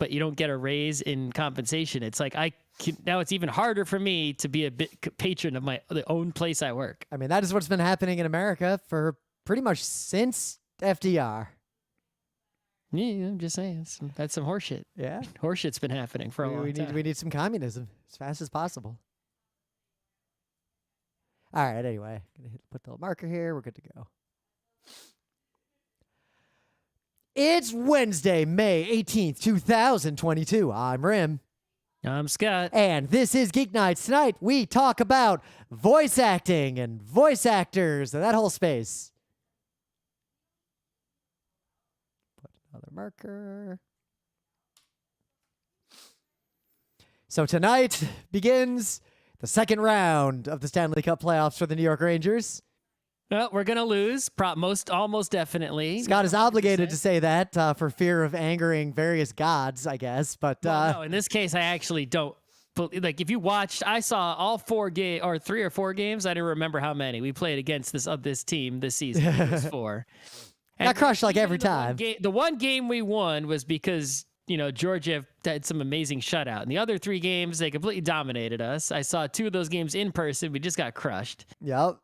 but you don't get a raise in compensation. It's like now it's even harder for me to be a patron of the own place I work. I mean, that is what's been happening in America for pretty much since FDR. Yeah, I'm just saying. That's some horseshit. Yeah. Horseshit's been happening for a long time. We need some communism as fast as possible. All right, anyway. Gonna put the marker here. We're good to go. It's Wednesday, May 18th, 2022. I'm Rim. I'm Scott. And this is Geek Nights. Tonight, we talk about voice acting and voice actors and that whole space. Put another marker. So tonight begins the second round of the Stanley Cup playoffs for the New York Rangers. Well, we're going to lose, almost definitely. Scott is obligated to say that for fear of angering various gods, I guess. But no, in this case, I actually don't. Like, if you watched, I saw all 3 or 4 games. I didn't remember how many we played against this team this season. It was 4. Got crushed like every time. The one game we won was because Georgia had some amazing shutout. In the other 3 games, they completely dominated us. I saw 2 of those games in person. We just got crushed. Yep.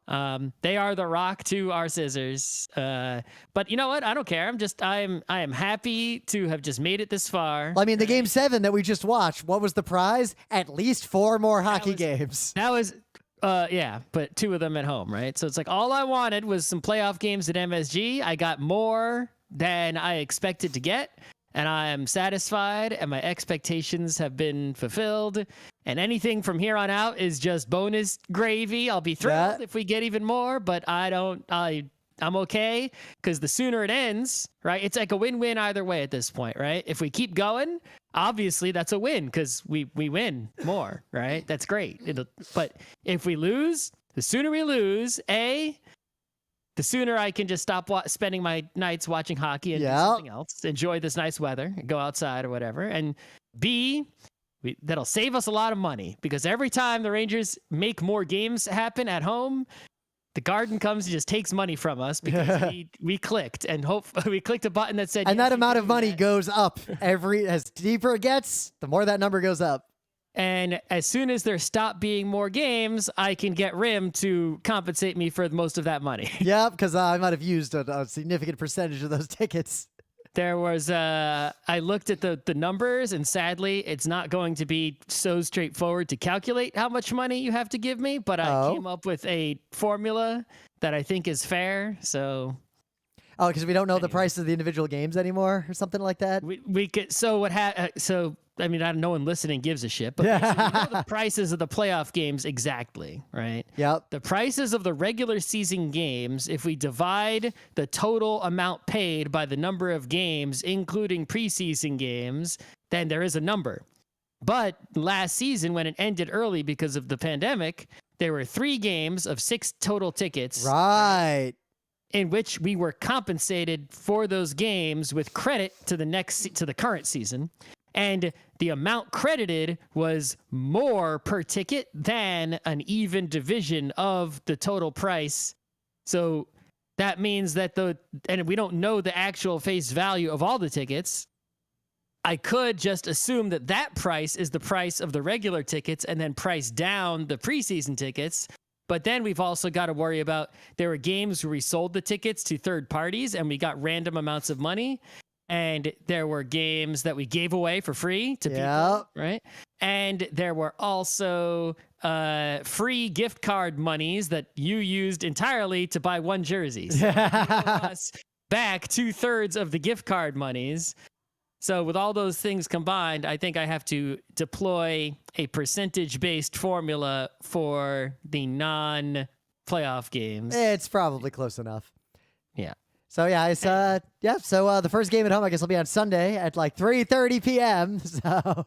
They are the rock to our scissors. But you know what? I don't care. I am happy to have just made it this far. Well, I mean, the game 7 that we just watched, what was the prize? At least 4 more hockey games. That was... yeah, but 2 of them at home, right? So it's like all I wanted was some playoff games at MSG. I got more than I expected to get. And I am satisfied, and my expectations have been fulfilled. And anything from here on out is just bonus gravy. I'll be thrilled if we get even more, but I'm okay, because the sooner it ends, right? It's like a win-win either way at this point, right? If we keep going, obviously that's a win, because we win more, right? That's great. But if we lose, the sooner we lose, the sooner I can just stop spending my nights watching hockey and do something else, enjoy this nice weather, go outside or whatever. And B, that'll save us a lot of money, because every time the Rangers make more games happen at home, the Garden comes and just takes money from us because we clicked we clicked a button that said. And that amount of money goes up as deeper it gets, the more that number goes up. And as soon as there stop being more games, I can get Rim to compensate me for most of that money. Yeah, because I might have used a significant percentage of those tickets. There was, I looked at the numbers, and sadly, it's not going to be so straightforward to calculate how much money you have to give me, but I came up with a formula that I think is fair, so... Oh, because we don't know the price of the individual games anymore or something like that? We could, I mean, no one listening gives a shit, but we know the prices of the playoff games exactly, right? Yep. The prices of the regular season games, if we divide the total amount paid by the number of games, including preseason games, then there is a number. But last season, when it ended early because of the pandemic, there were 3 games of 6 total tickets. Right. In which we were compensated for those games with credit to the current season. And the amount credited was more per ticket than an even division of the total price. So that means that and we don't know the actual face value of all the tickets. I could just assume that price is the price of the regular tickets and then price down the preseason tickets. But then we've also got to worry about, there were games where we sold the tickets to third parties and we got random amounts of money. And there were games that we gave away for free to people, right? And there were also free gift card monies that you used entirely to buy 1 jersey. So you owe us back 2/3 of the gift card monies. So with all those things combined, I think I have to deploy a percentage-based formula for the non-playoff games. It's probably close enough. Yeah. So yeah, it's So the first game at home, I guess, will be on Sunday at like 3:30 p.m. So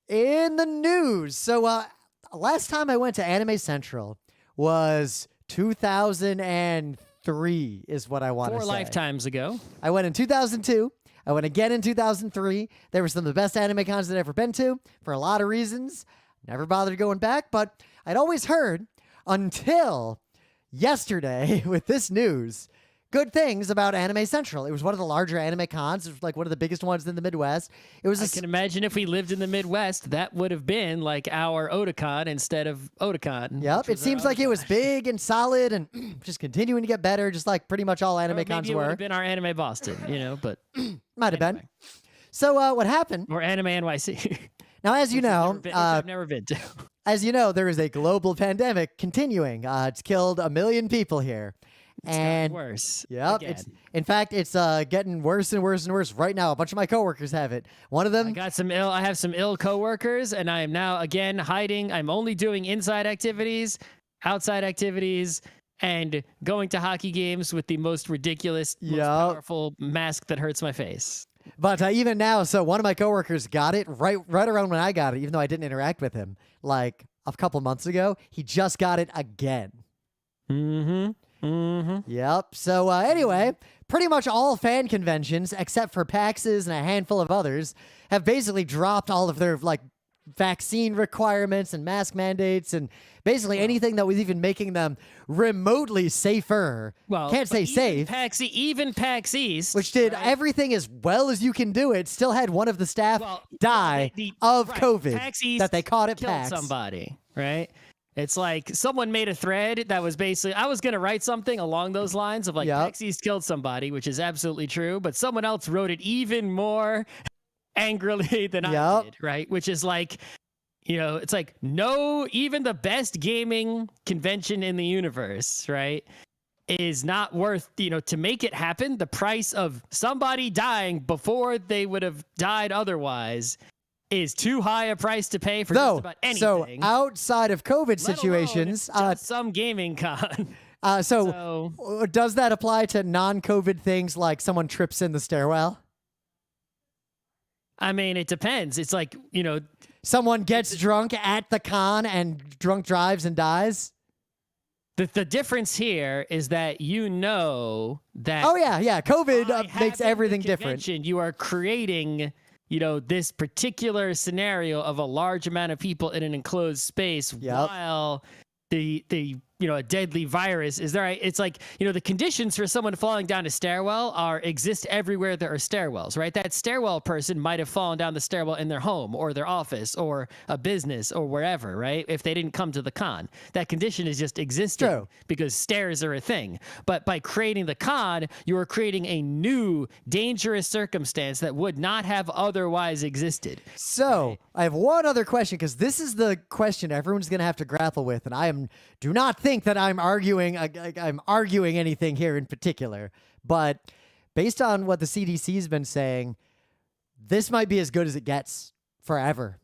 in the news, so last time I went to Anime Central was 2003 is what I want to say. 4 lifetimes ago. I went in 2002. I went again in 2003. They were some of the best anime cons I'd ever been to for a lot of reasons. Never bothered going back, but I'd always heard until yesterday with this news. good things about Anime Central. It was one of the larger anime cons. It was like one of the biggest ones in the Midwest. It was. I can imagine if we lived in the Midwest, that would have been like our Otakon instead of Otakon. Yep, it seems like it was big and solid and just continuing to get better, just like pretty much all anime cons maybe it would were. have been our Anime Boston, but Might have been. So what happened? Or Anime NYC. Now, as you know, I've never been to. as you know, there is a global pandemic continuing. It's killed 1 million people here. It's and gotten worse. Yep. again. In fact, it's getting worse and worse and worse right now. A bunch of my coworkers have it. One of them. I have some ill coworkers, and I am now again hiding. I'm only doing inside activities, outside activities, and going to hockey games with the most ridiculous, most powerful mask that hurts my face. But even now, so one of my coworkers got it right around when I got it, even though I didn't interact with him like a couple months ago. He just got it again. Yep. So anyway, pretty much all fan conventions, except for PAX's and a handful of others, have basically dropped all of their like vaccine requirements and mask mandates and basically anything that was even making them remotely safer. Well, can't say safe. Even PAX East, which did everything as well as you can do it, still had one of the staff die of COVID PAX East that they caught at killed PAX. somebody, right? It's like someone made a thread that was basically, I was going to write something along those lines of like PAX East killed somebody, which is absolutely true, but someone else wrote it even more angrily than I did, right? Which is like, it's like, no, even the best gaming convention in the universe, right, is not worth, to make it happen, the price of somebody dying before they would have died otherwise is too high a price to pay for just about anything. So outside of COVID situations, just some gaming con. So does that apply to non-COVID things like someone trips in the stairwell? I mean, it depends. It's like, someone gets drunk at the con and drunk drives and dies. The difference here is that that. Oh yeah. COVID makes everything different. You are creating, this particular scenario of a large amount of people in an enclosed space while the a deadly virus is there. It's like, the conditions for someone falling down a stairwell exist everywhere there are stairwells, right? That stairwell person might have fallen down the stairwell in their home or their office or a business or wherever, right? If they didn't come to the con, that condition is just existing because stairs are a thing. But by creating the con, you are creating a new dangerous circumstance that would not have otherwise existed. So I have one other question, because this is the question everyone's going to have to grapple with, and do not think that I'm arguing anything here in particular, but based on what the CDC's been saying, this might be as good as it gets forever.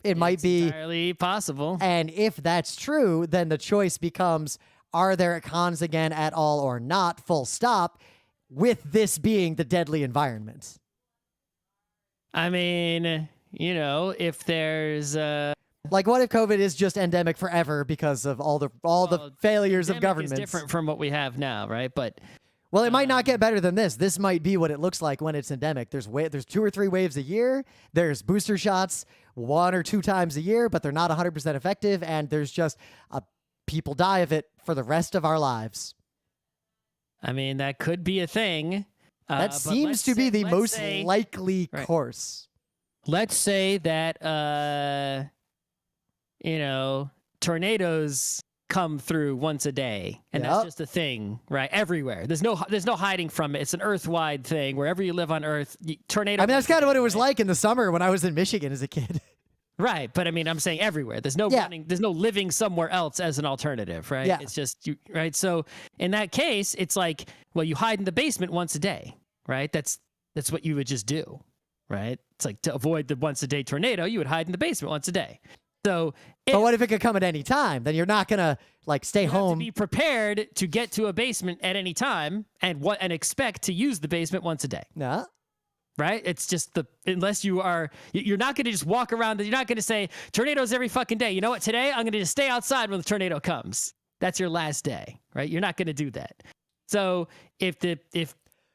It's might be entirely possible. And if that's true, then the choice becomes, are there cons again at all or not, full stop, with this being the deadly environment? I mean, if there's like, what if COVID is just endemic forever because of all the failures of governments? Is different from what we have now, right? But it might not get better than this. This might be what it looks like when it's endemic. There's 2 or 3 waves a year. There's booster shots 1 or 2 times a year, but they're not 100% effective, and there's just people die of it for the rest of our lives. I mean, that could be a thing. That seems to be the most likely course. Let's say that tornadoes come through once a day, and that's just a thing, right? Everywhere. There's no hiding from it. It's an Earth-wide thing. Wherever you live on Earth, tornado. I mean, that's kind of what it was like in the summer when I was in Michigan as a kid. Right, but I mean, I'm saying everywhere. There's no running. There's no living somewhere else as an alternative, right? Yeah. It's just right. So in that case, it's like, well, you hide in the basement once a day, right? That's what you would just do, right? It's like, to avoid the once a day tornado, you would hide in the basement once a day. So, but what if it could come at any time? Then you're not gonna stay home. Have to be prepared to get to a basement at any time, and expect to use the basement once a day. No. Right? It's just unless you're not going to just walk around. You're not going to say tornadoes every fucking day. You know what? Today I'm going to just stay outside when the tornado comes. That's your last day, right? You're not going to do that. So if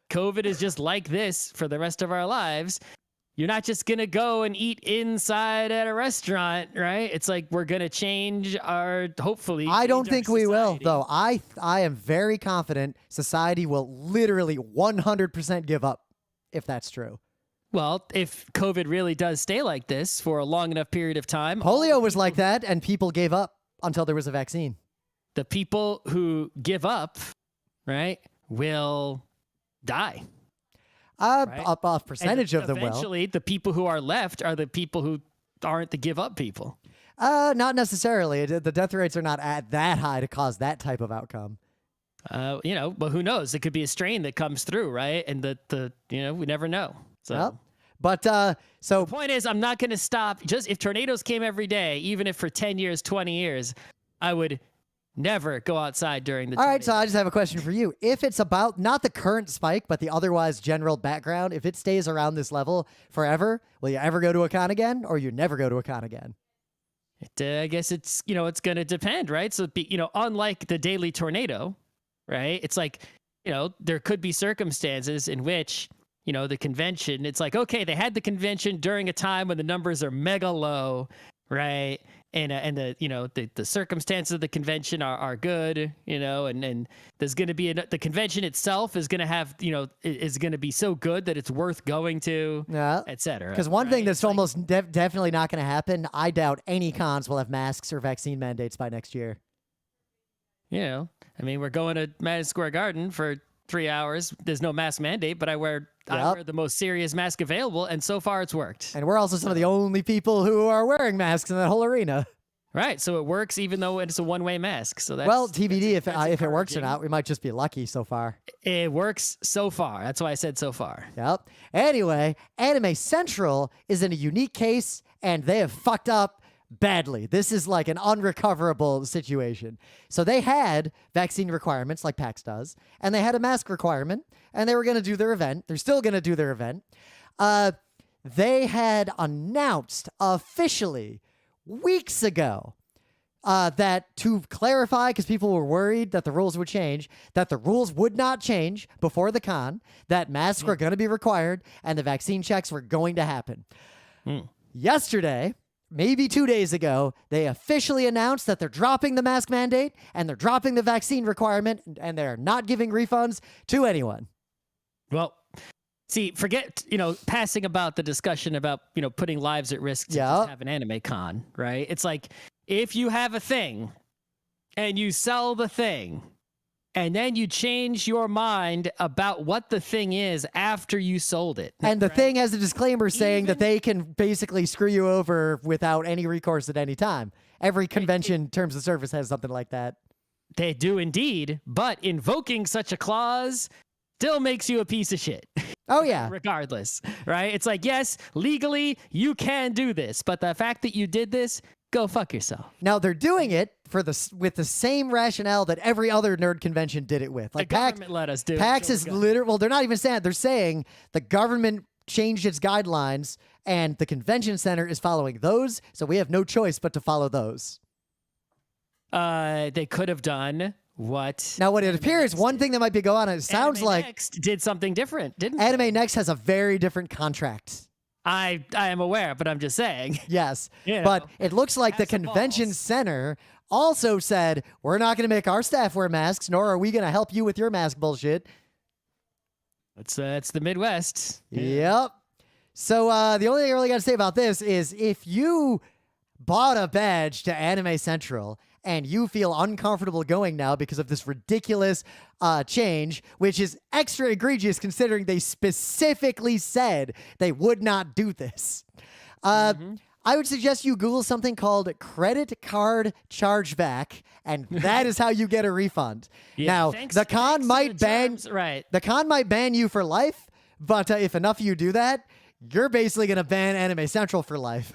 COVID is just like this for the rest of our lives, you're not just going to go and eat inside at a restaurant, right? It's like we're going to change hopefully. I don't think we will, society. though. I am very confident society will literally 100% give up if that's true. Well, if COVID really does stay like this for a long enough period of time. Polio was like that, and people gave up until there was a vaccine. The people who give up, right, will die. Right? A percentage of them will. Eventually, the people who are left are the people who aren't the give up people. Not necessarily. The death rates are not at that high to cause that type of outcome. But who knows? It could be a strain that comes through, right? And we never know. So. Yep. But so the point is, I'm not going to stop. Just if tornadoes came every day, even if for 10 years, 20 years, I would never go outside during the All tornado. right, so I just have a question for you. If it's about not the current spike, but the otherwise general background, if it stays around this level forever, will you ever go to a con again, or you never go to a con again? I guess it's going to depend, right? So, unlike the daily tornado, right? It's like, there could be circumstances in which, the convention, it's like, okay, they had the convention during a time when the numbers are mega low, right? And the circumstances of the convention are good, and there's going to be the convention itself is going to have, is going to be so good that it's worth going to, et cetera. Because one thing that's almost definitely not going to happen, I doubt any cons will have masks or vaccine mandates by next year. We're going to Madison Square Garden for 3 hours. There's no mask mandate, but I wear the most serious mask available, and so far it's worked. And we're also some of the only people who are wearing masks in that whole arena. Right, so it works even though it's a one-way mask. So that's TBD if it works or not. We might just be lucky so far. It works so far. That's why I said so far. Yep. Anyway, Anime Central is in a unique case, and they have fucked up badly. This is like an unrecoverable situation. So they had vaccine requirements like PAX does, and they had a mask requirement, and they were going to do their event. They're still going to do their event. They had announced officially weeks ago that to clarify, because people were worried that the rules would change, that the rules would not change before the con, that masks were going to be required, and the vaccine checks were going to happen. Yesterday, maybe 2 days ago, they officially announced that they're dropping the mask mandate and they're dropping the vaccine requirement, and they're not giving refunds to anyone. Well, see, forget, passing about the discussion about, putting lives at risk to just have an anime con, right? It's like, if you have a thing and you sell the thing and then you change your mind about what the thing is after you sold it. And the thing has a disclaimer saying that they can basically screw you over without any recourse at any time. Every convention terms of service has something like that. They do indeed, but invoking such a clause still makes you a piece of shit. Oh, yeah. Regardless, right? It's like, yes, legally, you can do this, but the fact that you did this, go fuck yourself. Now, they're doing it with the same rationale that every other nerd convention did it with. Like the government let us do it. PAX is literal. Well, they're not even saying it. They're saying the government changed its guidelines, and the convention center is following those, so we have no choice but to follow those. They could have done what? Now, what it appears, one thing that might be going on, it sounds like Next did something different, didn't Anime Next has a very different contract. I am aware, but I'm just saying. Yes, but it looks like the convention center also said, we're not going to make our staff wear masks, nor are we going to help you with your mask bullshit. It's the Midwest. Yep. So the only thing I really got to say about this is if you bought a badge to Anime Central and you feel uncomfortable going now because of this ridiculous change, which is extra egregious considering they specifically said they would not do this. I would suggest you Google something called credit card chargeback, and that is how you get a refund. Now, the con might ban you for life, but if enough of you do that, you're basically going to ban Anime Central for life.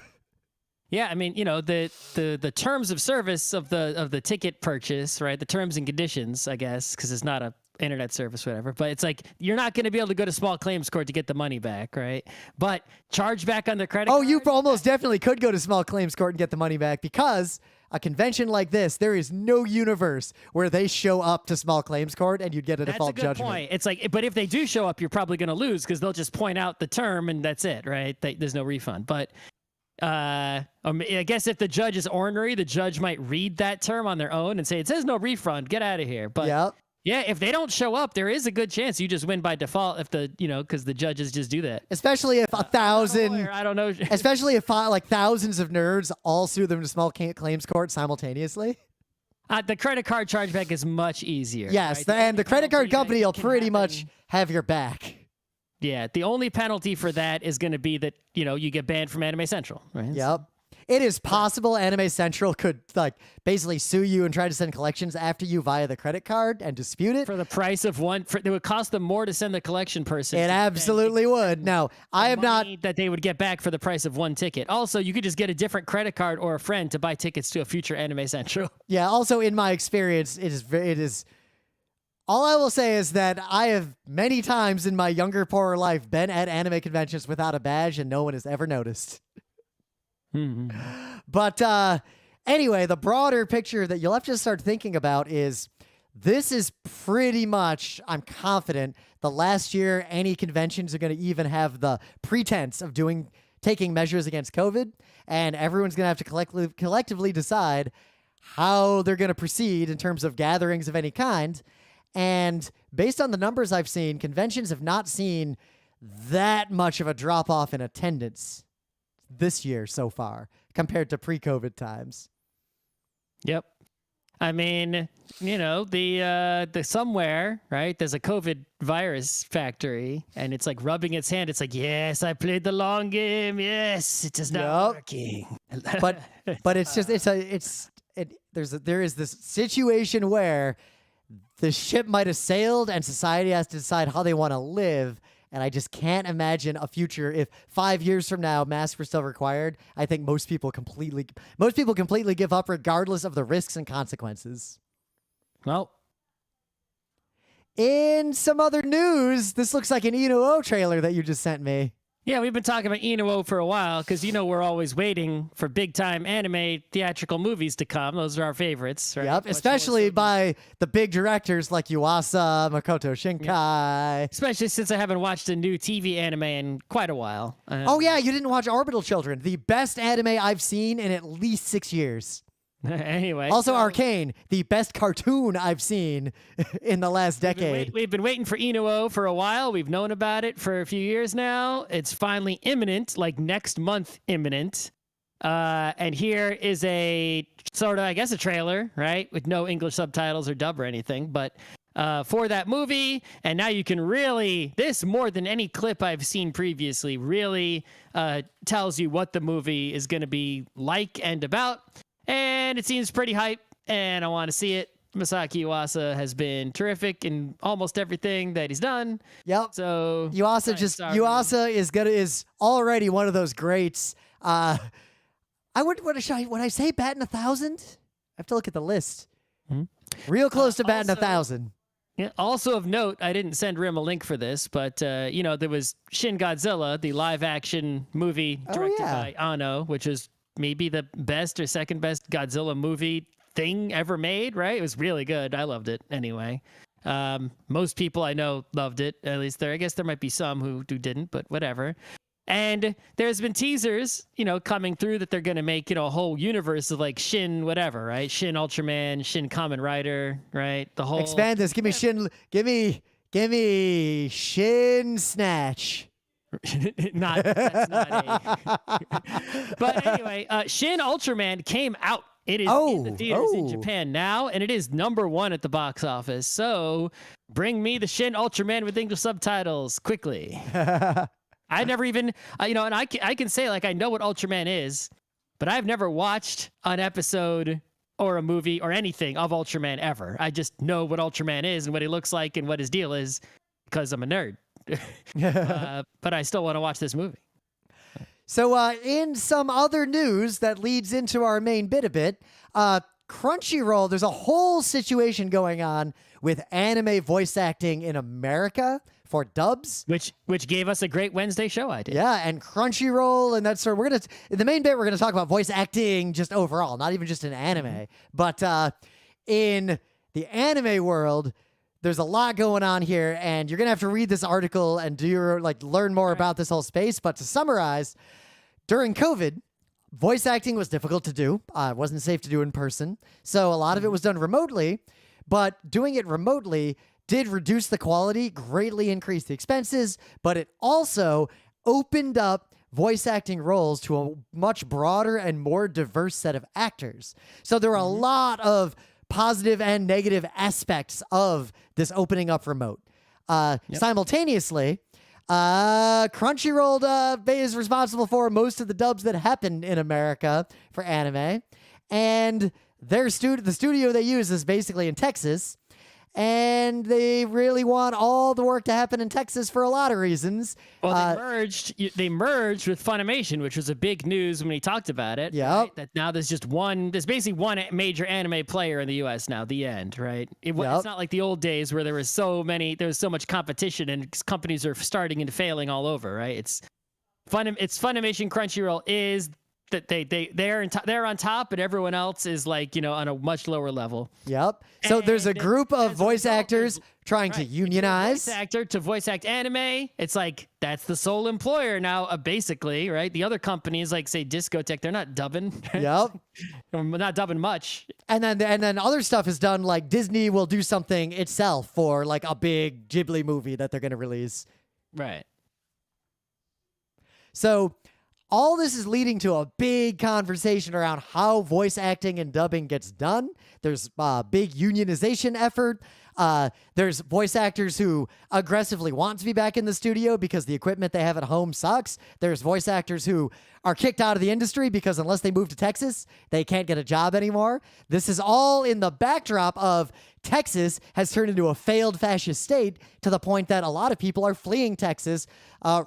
Yeah, I mean, the terms of service of the ticket purchase, right? The terms and conditions, I guess, because it's not a internet service, whatever. But it's like you're not going to be able to go to small claims court to get the money back, right? But charge back on the credit card. You almost definitely could go to small claims court and get the money back, because a convention like this, there is no universe where they show up to small claims court and you'd get a default That's a good judgment. point. It's like, but if they do show up, you're probably going to lose because they'll just point out the term and that's it, right? There's no refund. But I guess if the judge is ornery, the judge might read that term on their own and say, it says no refund, get out of here. But yeah, if they don't show up, there is a good chance you just win by default if because the judges just do that. Especially if I don't know. Especially if like thousands of nerds all sue them to small claims court simultaneously. The credit card chargeback is much easier. Yes, right? and the credit card company will pretty much have your back. Yeah, the only penalty for that is going to be that, you get banned from Anime Central, right? Yep. It is possible Anime Central could basically sue you and try to send collections after you via the credit card and dispute it. For the price of one, it would cost them more to send the collection person. It absolutely would. Now, I am not... that they would get back for the price of one ticket. Also, you could just get a different credit card or a friend to buy tickets to a future Anime Central. Yeah, also in my experience, it is... All I will say is that I have many times in my younger, poorer life been at anime conventions without a badge and no one has ever noticed. But anyway, the broader picture that you'll have to start thinking about is this is pretty much, I'm confident, the last year any conventions are going to even have the pretense of taking measures against COVID, and everyone's going to have to collectively decide how they're going to proceed in terms of gatherings of any kind. And based on the numbers I've seen, conventions have not seen that much of a drop-off in attendance this year so far compared to pre-COVID times. Yep. I mean, the somewhere, right? There's a COVID virus factory and it's like rubbing its hand. It's like, yes, I played the long game. Yes, it is now working. But it's just, there is this situation where the ship might have sailed and society has to decide how they want to live. And I just can't imagine a future if 5 years from now masks were still required. I think most people completely give up regardless of the risks and consequences. Well, in some other news, this looks like an Inu-Oh trailer that you just sent me. Yeah, we've been talking about Inu-Oh for a while because, we're always waiting for big-time anime theatrical movies to come. Those are our favorites, right? Yep, especially by the big directors like Yuasa, Makoto Shinkai. Yep. Especially since I haven't watched a new TV anime in quite a while. Oh, yeah, you didn't watch Orbital Children, the best anime I've seen in at least 6 years. Anyway. Also, Arcane, the best cartoon I've seen in the last decade. We've been waiting for Inu-Oh for a while. We've known about it for a few years now. It's finally imminent, like next month imminent. And here is a sort of, I guess, a trailer, right? With no English subtitles or dub or anything. But for that movie, and now you can really, this more than any clip I've seen previously, really tells you what the movie is going to be like and about. And it seems pretty hype, and I want to see it. Masaki Yuasa has been terrific in almost everything that he's done. Yep. So Yuasa is already one of those greats. Would I say batting 1,000? I have to look at the list. Real close to batting 1,000. Yeah. Also of note, I didn't send Rim a link for this, but there was Shin Godzilla, the live-action movie directed by Ano, which is maybe the best or second best Godzilla movie thing ever made, right? It was really good. I loved it anyway. Most people I know loved it. At least I guess there might be some who didn't, but whatever. And there's been teasers, coming through that they're going to make, a whole universe of like Shin whatever, right? Shin Ultraman, Shin Kamen Rider, right? The whole... Expand this. Give me Shin Snatch. That's not a... But anyway, Shin Ultraman came out. It is in the theaters in Japan now, and it is #1 at the box office. So bring me the Shin Ultraman with English subtitles quickly. I never even, and I can say like I know what Ultraman is, but I've never watched an episode or a movie or anything of Ultraman ever. I just know what Ultraman is and what he looks like and what his deal is because I'm a nerd. But I still want to watch this movie. So in some other news that leads into our main bit a bit, Crunchyroll, there's a whole situation going on with anime voice acting in America for dubs, which gave us a great Wednesday show idea. Yeah, and Crunchyroll, and that's sort of, in the main bit, we're gonna talk about voice acting just overall, not even just in anime, but in the anime world, there's a lot going on here, and you're gonna have to read this article and learn more about this whole space. But to summarize, during COVID, voice acting was difficult to do. It wasn't safe to do in person, so a lot of it was done remotely. But doing it remotely did reduce the quality, greatly increase the expenses, but it also opened up voice acting roles to a much broader and more diverse set of actors. So there were a lot of positive and negative aspects of this opening up remote. Simultaneously, Crunchyroll is responsible for most of the dubs that happen in America for anime, and the studio they use is basically in Texas. And they really want all the work to happen in Texas for a lot of reasons. Well, they merged with Funimation, which was a big news when we talked about it. Yeah. Right? That now there's basically one major anime player in the U.S. now. The end, right? It's not like the old days where there was so much competition and companies are starting and failing all over, right? It's Funimation. Crunchyroll is that they're on top, but everyone else is on a much lower level. Yep. So there's a group of voice actors trying to unionize. Voice actor to voice act anime. It's like that's the sole employer now, basically, right? The other companies, like say Discotech, they're not dubbing. Yep. Not dubbing much. And then other stuff is done. Like Disney will do something itself for like a big Ghibli movie that they're going to release. Right. So all this is leading to a big conversation around how voice acting and dubbing gets done. There's a big unionization effort. There's voice actors who aggressively want to be back in the studio because the equipment they have at home sucks. There's voice actors who are kicked out of the industry because unless they move to Texas, they can't get a job anymore. This is all in the backdrop of Texas has turned into a failed fascist state to the point that a lot of people are fleeing Texas,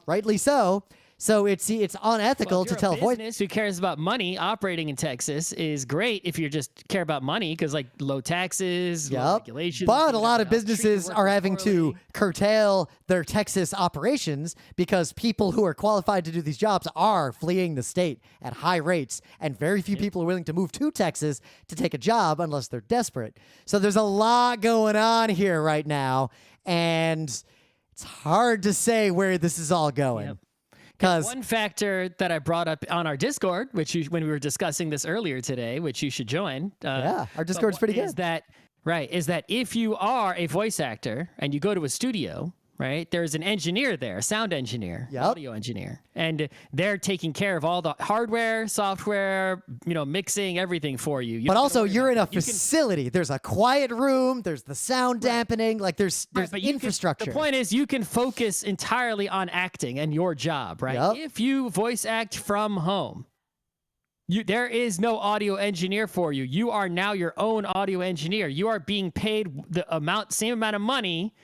rightly so. So it's unethical to tell voice. Who cares about money? Operating in Texas is great if you just care about money because low taxes, low regulations. But a lot of businesses are having to curtail their Texas operations because people who are qualified to do these jobs are fleeing the state at high rates, and very few people are willing to move to Texas to take a job unless they're desperate. So there's a lot going on here right now, and it's hard to say where this is all going. Yep. One factor that I brought up on our Discord, when we were discussing this earlier today, which you should join. Our Discord's pretty good. Is that if you are a voice actor and you go to a studio, right, there's an engineer there, a sound engineer, audio engineer, and they're taking care of all the hardware, software, mixing, everything for you. But also, you're in a facility. There's a quiet room. There's the sound dampening. There's infrastructure. The point is, you can focus entirely on acting and your job, right? Yep. If you voice act from home, there is no audio engineer for you. You are now your own audio engineer. You are being paid the same amount of money,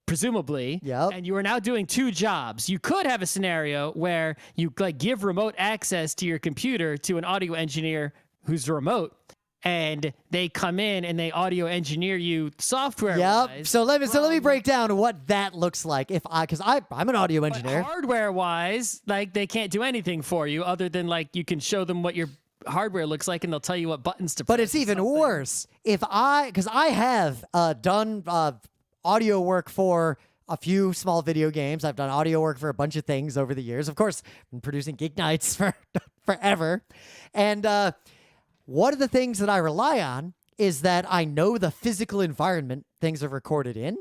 presumably, and you are now doing two jobs. You could have a scenario where you give remote access to your computer to an audio engineer who's remote, and they come in and they audio engineer you software. Yep. So let me break down what that looks like. Because I'm an audio engineer. Hardware wise, they can't do anything for you other than you can show them what your hardware looks like and they'll tell you what buttons to press. But it's even worse because I have done audio work for a few small video games. I've done audio work for a bunch of things over the years. Of course, I've been producing GeekNights for forever. And one of the things that I rely on is that I know the physical environment things are recorded in.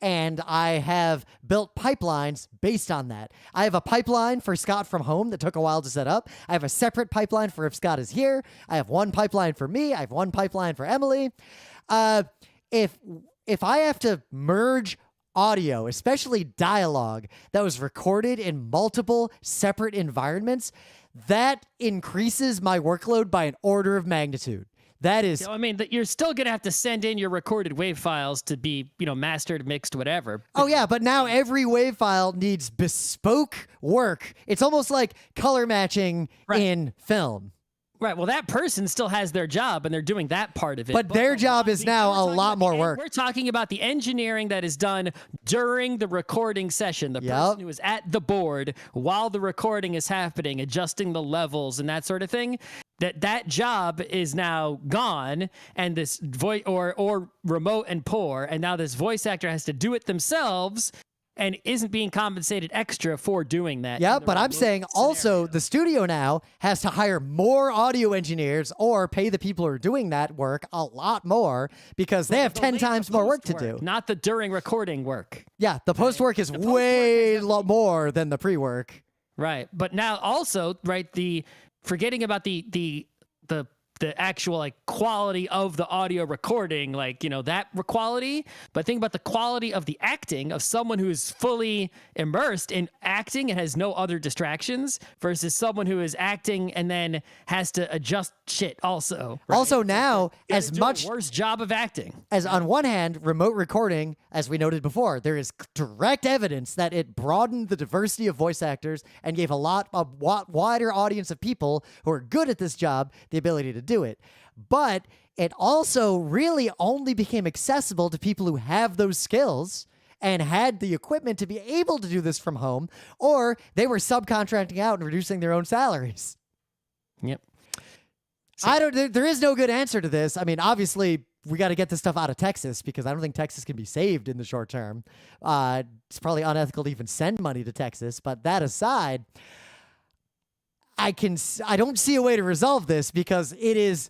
And I have built pipelines based on that. I have a pipeline for Scott from home that took a while to set up. I have a separate pipeline for if Scott is here. I have one pipeline for me. I have one pipeline for Emily. If I have to merge audio, especially dialogue that was recorded in multiple separate environments, that increases my workload by an order of magnitude. That is... you're still going to have to send in your recorded WAV files to be, mastered, mixed, whatever. But now every WAV file needs bespoke work. It's almost like color matching in film. Right. Well, that person still has their job and they're doing that part of it. But their job is now a lot more work. We're talking about the engineering that is done during the recording session. The person who is at the board while the recording is happening, adjusting the levels and that sort of thing. That job is now gone, and this voice or remote and poor, and now this voice actor has to do it themselves and isn't being compensated extra for doing that. Yeah, but I'm saying also the studio now has to hire more audio engineers or pay the people who are doing that work a lot more because they have 10 times more work to do. Not the during recording work. Yeah, the post work is way more than the pre-work. Right. But now also, right, forgetting about the actual like quality of the audio recording, like, you know, that quality, but think about the quality of the acting of someone who is fully immersed in acting and has no other distractions versus someone who is acting and then has to adjust shit also. Right? Also now, as much worse job of acting. As on one hand, remote recording, as we noted before, there is direct evidence that it broadened the diversity of voice actors and gave a wider audience of people who are good at this job the ability to do it. But it also really only became accessible to people who have those skills and had the equipment to be able to do this from home, or they were subcontracting out and reducing their own salaries. Yep. So, there is no good answer to this. I mean, obviously, we got to get this stuff out of Texas because I don't think Texas can be saved in the short term. It's probably unethical to even send money to Texas. But that aside, I don't see a way to resolve this because it is,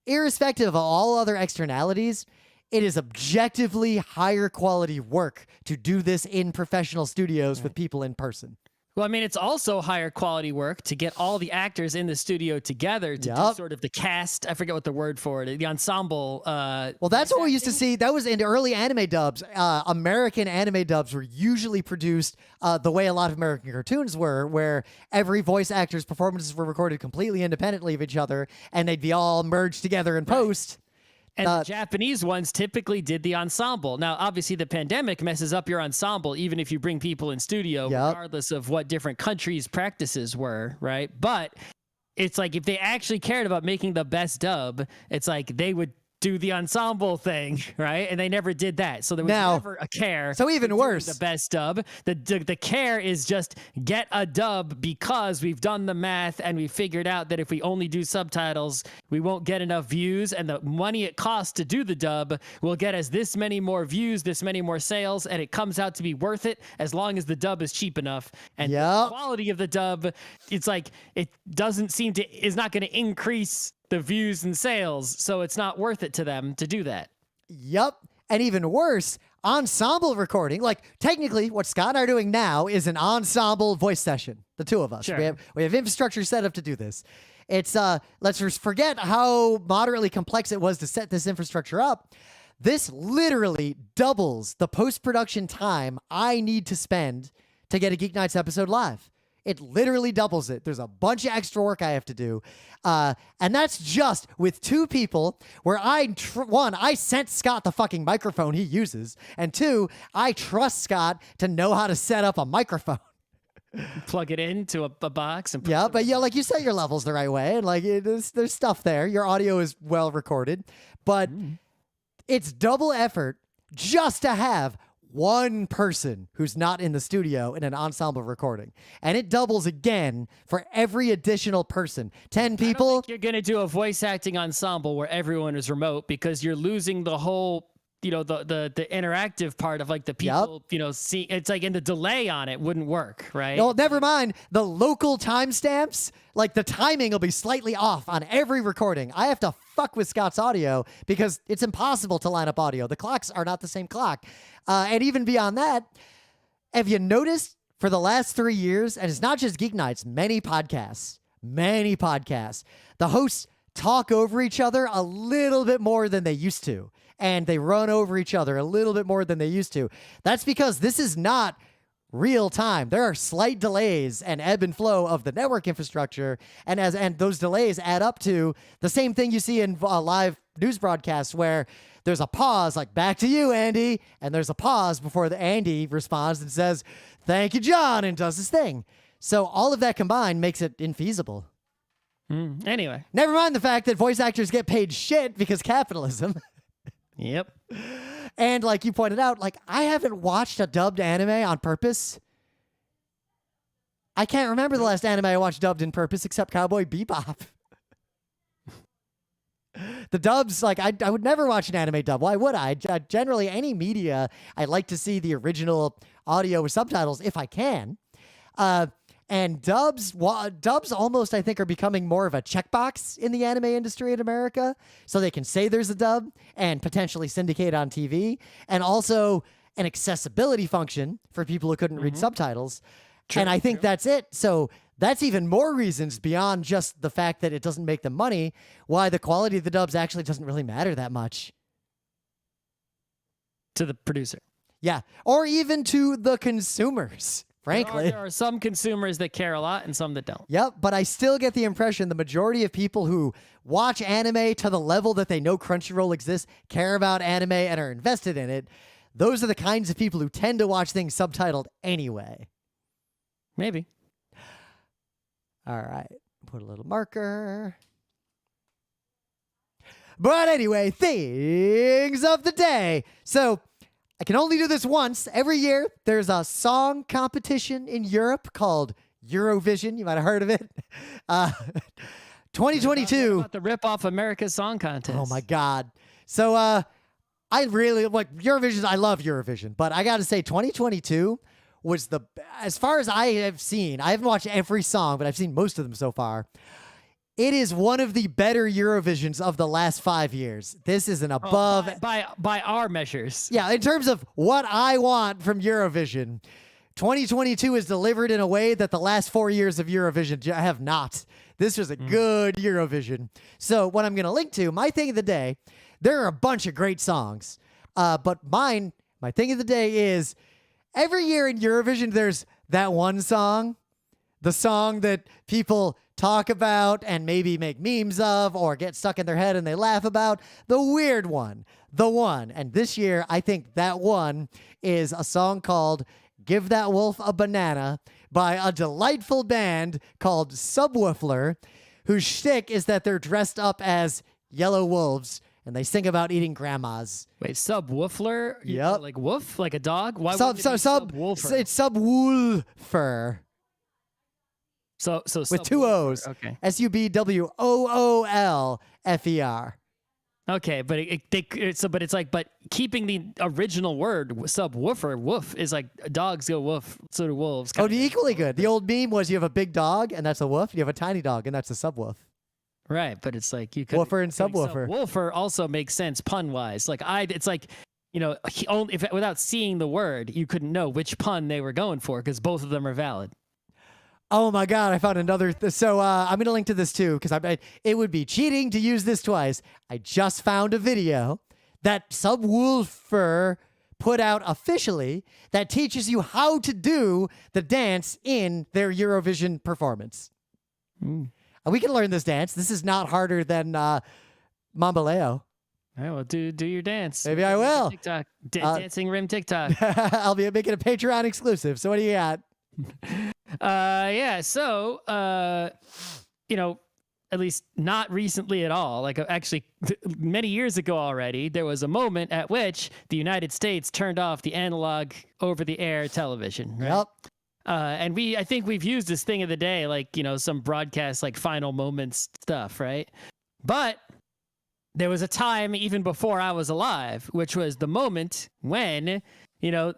irrespective of all other externalities, it is objectively higher quality work to do this in professional studios with people in person. Well, I mean, it's also higher quality work to get all the actors in the studio together to do sort of the cast. I forget what the word for it, the ensemble. Well, that's what we used to see. That was in early anime dubs. American anime dubs were usually produced the way a lot of American cartoons were, where every voice actor's performances were recorded completely independently of each other, and they'd be all merged together in post. And the Japanese ones typically did the ensemble. Now, obviously, the pandemic messes up your ensemble, even if you bring people in studio, regardless of what different countries' practices were, right? But it's like if they actually cared about making the best dub, it's like they would do the ensemble thing, right? And they never did that. So there was never a care. So even worse. The best dub. The care is just get a dub because we've done the math and we figured out that if we only do subtitles, we won't get enough views, and the money it costs to do the dub will get us this many more views, this many more sales, and it comes out to be worth it as long as the dub is cheap enough. And the quality of the dub, it's like it is not going to increase the views and sales, so it's not worth it to them to do that. Yep. And even worse, ensemble recording. Like, technically, what Scott and I are doing now is an ensemble voice session. The two of us. Sure. We have infrastructure set up to do this. It's let's just forget how moderately complex it was to set this infrastructure up. This literally doubles the post-production time I need to spend to get a Geek Nights episode live. It literally doubles it. There's a bunch of extra work I have to do. And that's just with two people where I sent Scott the fucking microphone he uses. And two, I trust Scott to know how to set up a microphone. Plug it into a box. And but like you set your levels the right way. And like there's stuff there. Your audio is well recorded. But it's double effort just to have one person who's not in the studio in an ensemble recording. And it doubles again for every additional person. 10 people. I don't think you're going to do a voice acting ensemble where everyone is remote because you're losing the whole, you know, the interactive part of like the people, you know, see, it's like in the delay on it wouldn't work, right? No, never mind. The local timestamps, like the timing will be slightly off on every recording. I have to fuck with Scott's audio because it's impossible to line up audio. The clocks are not the same clock. And even beyond that, have you noticed for the last 3 years, and it's not just Geek Nights, many podcasts, the hosts talk over each other a little bit more than they used to. And they run over each other a little bit more than they used to. That's because this is not real time. There are slight delays and ebb and flow of the network infrastructure, and those delays add up to the same thing you see in live news broadcasts where there's a pause, like, back to you, Andy, and there's a pause before the Andy responds and says, thank you, John, and does his thing. So all of that combined makes it infeasible. Anyway. Never mind the fact that voice actors get paid shit because capitalism. Yep. And like you pointed out, like I haven't watched a dubbed anime on purpose. I can't remember the last anime I watched dubbed in purpose except Cowboy Bebop. The dubs, like I would never watch an anime dub. Why would I? Generally, any media, I like to see the original audio with subtitles if I can. And dubs almost, I think, are becoming more of a checkbox in the anime industry in America. So they can say there's a dub and potentially syndicate on TV. And also an accessibility function for people who couldn't read subtitles. True, and I think that's it. So that's even more reasons beyond just the fact that it doesn't make them money, why the quality of the dubs actually doesn't really matter that much. To the producer. Yeah. Or even to the consumers. Frankly, there are some consumers that care a lot and some that don't. Yep, but I still get the impression the majority of people who watch anime to the level that they know Crunchyroll exists, care about anime, and are invested in it, those are the kinds of people who tend to watch things subtitled anyway. Maybe. All right, put a little marker. But anyway, things of the day. So I can only do this once. Every year, there's a song competition in Europe called Eurovision. You might have heard of it. 2022. What about the rip-off America's Song Contest? Oh, my God. So I really like Eurovision. I love Eurovision. But I got to say, 2022 was as far as I have seen, I haven't watched every song, but I've seen most of them so far. It is one of the better Eurovisions of the last 5 years. This is an above... By our measures. Yeah, in terms of what I want from Eurovision, 2022 is delivered in a way that the last 4 years of Eurovision have not. This was a good Eurovision. So what I'm going to link to, my thing of the day, there are a bunch of great songs. But my thing of the day is, every year in Eurovision, there's that one song, the song that people talk about and maybe make memes of or get stuck in their head and they laugh about, the weird one, the one. And this year, I think that one is a song called Give That Wolf a Banana by a delightful band called Subwoolfer, whose shtick is that they're dressed up as yellow wolves and they sing about eating grandmas. Wait, Subwoolfer? Yep. Like wolf? Like a dog? Why would it be Subwoolfer? It's Subwoolfer. So with two O's. Okay. Subwoolfer. Okay, but but keeping the original word subwoofer, woof is like dogs go woof, so do wolves. Oh, equally good. The old meme was you have a big dog and that's a woof. You have a tiny dog and that's a subwoof. Right, but it's like you could woofer and subwoofer. Subwoofer also makes sense pun wise. It's like, you know, without seeing the word, you couldn't know which pun they were going for because both of them are valid. Oh my God, I found another. So I'm going to link to this too, because it would be cheating to use this twice. I just found a video that Subwoolfer put out officially that teaches you how to do the dance in their Eurovision performance. We can learn this dance. This is not harder than Mambaleo. All right, well, do your dance. Maybe I will. TikTok. Dancing Rim TikTok. I'll be making a Patreon exclusive. So what do you got? So you know, at least not recently at all, like actually many years ago already, there was a moment at which the United States turned off the analog over-the-air television, right? Yep. And I think we've used this thing of the day, like, you know, some broadcast like final moments stuff, right? But there was a time even before I was alive, which was the moment when, you know,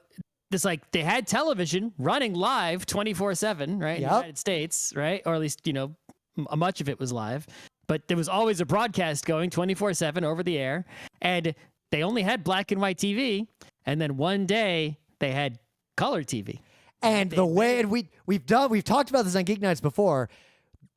this, like, they had television running live 24/7, right? In the United States, right? Or at least, you know, much of it was live. But there was always a broadcast going 24/7 over the air. And they only had black and white TV. And then one day they had color TV. And the way, and we've talked about this on Geek Nights before,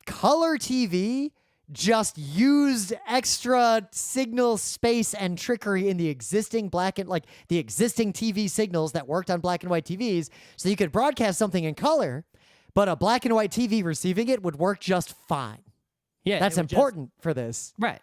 color TV just used extra signal space and trickery in the existing the existing TV signals that worked on black and white TVs, so you could broadcast something in color, but a black and white TV receiving it would work just fine. Yeah, that's important for this. Right.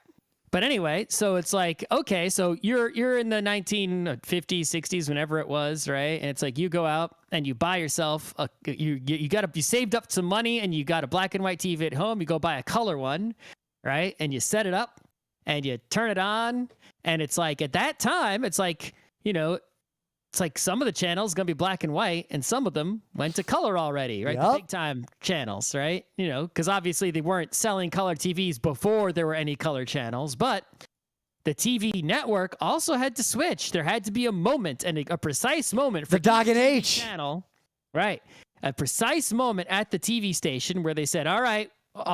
But anyway, so it's like, okay, so you're in the 1950s, 60s, whenever it was, right? And it's like you go out and you buy yourself you saved up some money and you got a black and white TV at home. You go buy a color one, right? And you set it up and you turn it on, and it's like at that time, it's like, it's like some of the channels going to be black and white, and some of them went to color already, right? Yep. The big time channels, right? Because obviously they weren't selling color TVs before there were any color channels, but the TV network also had to switch. There had to be a moment, and a precise moment for the Dog and each H channel, right? A precise moment at the TV station where they said, all right,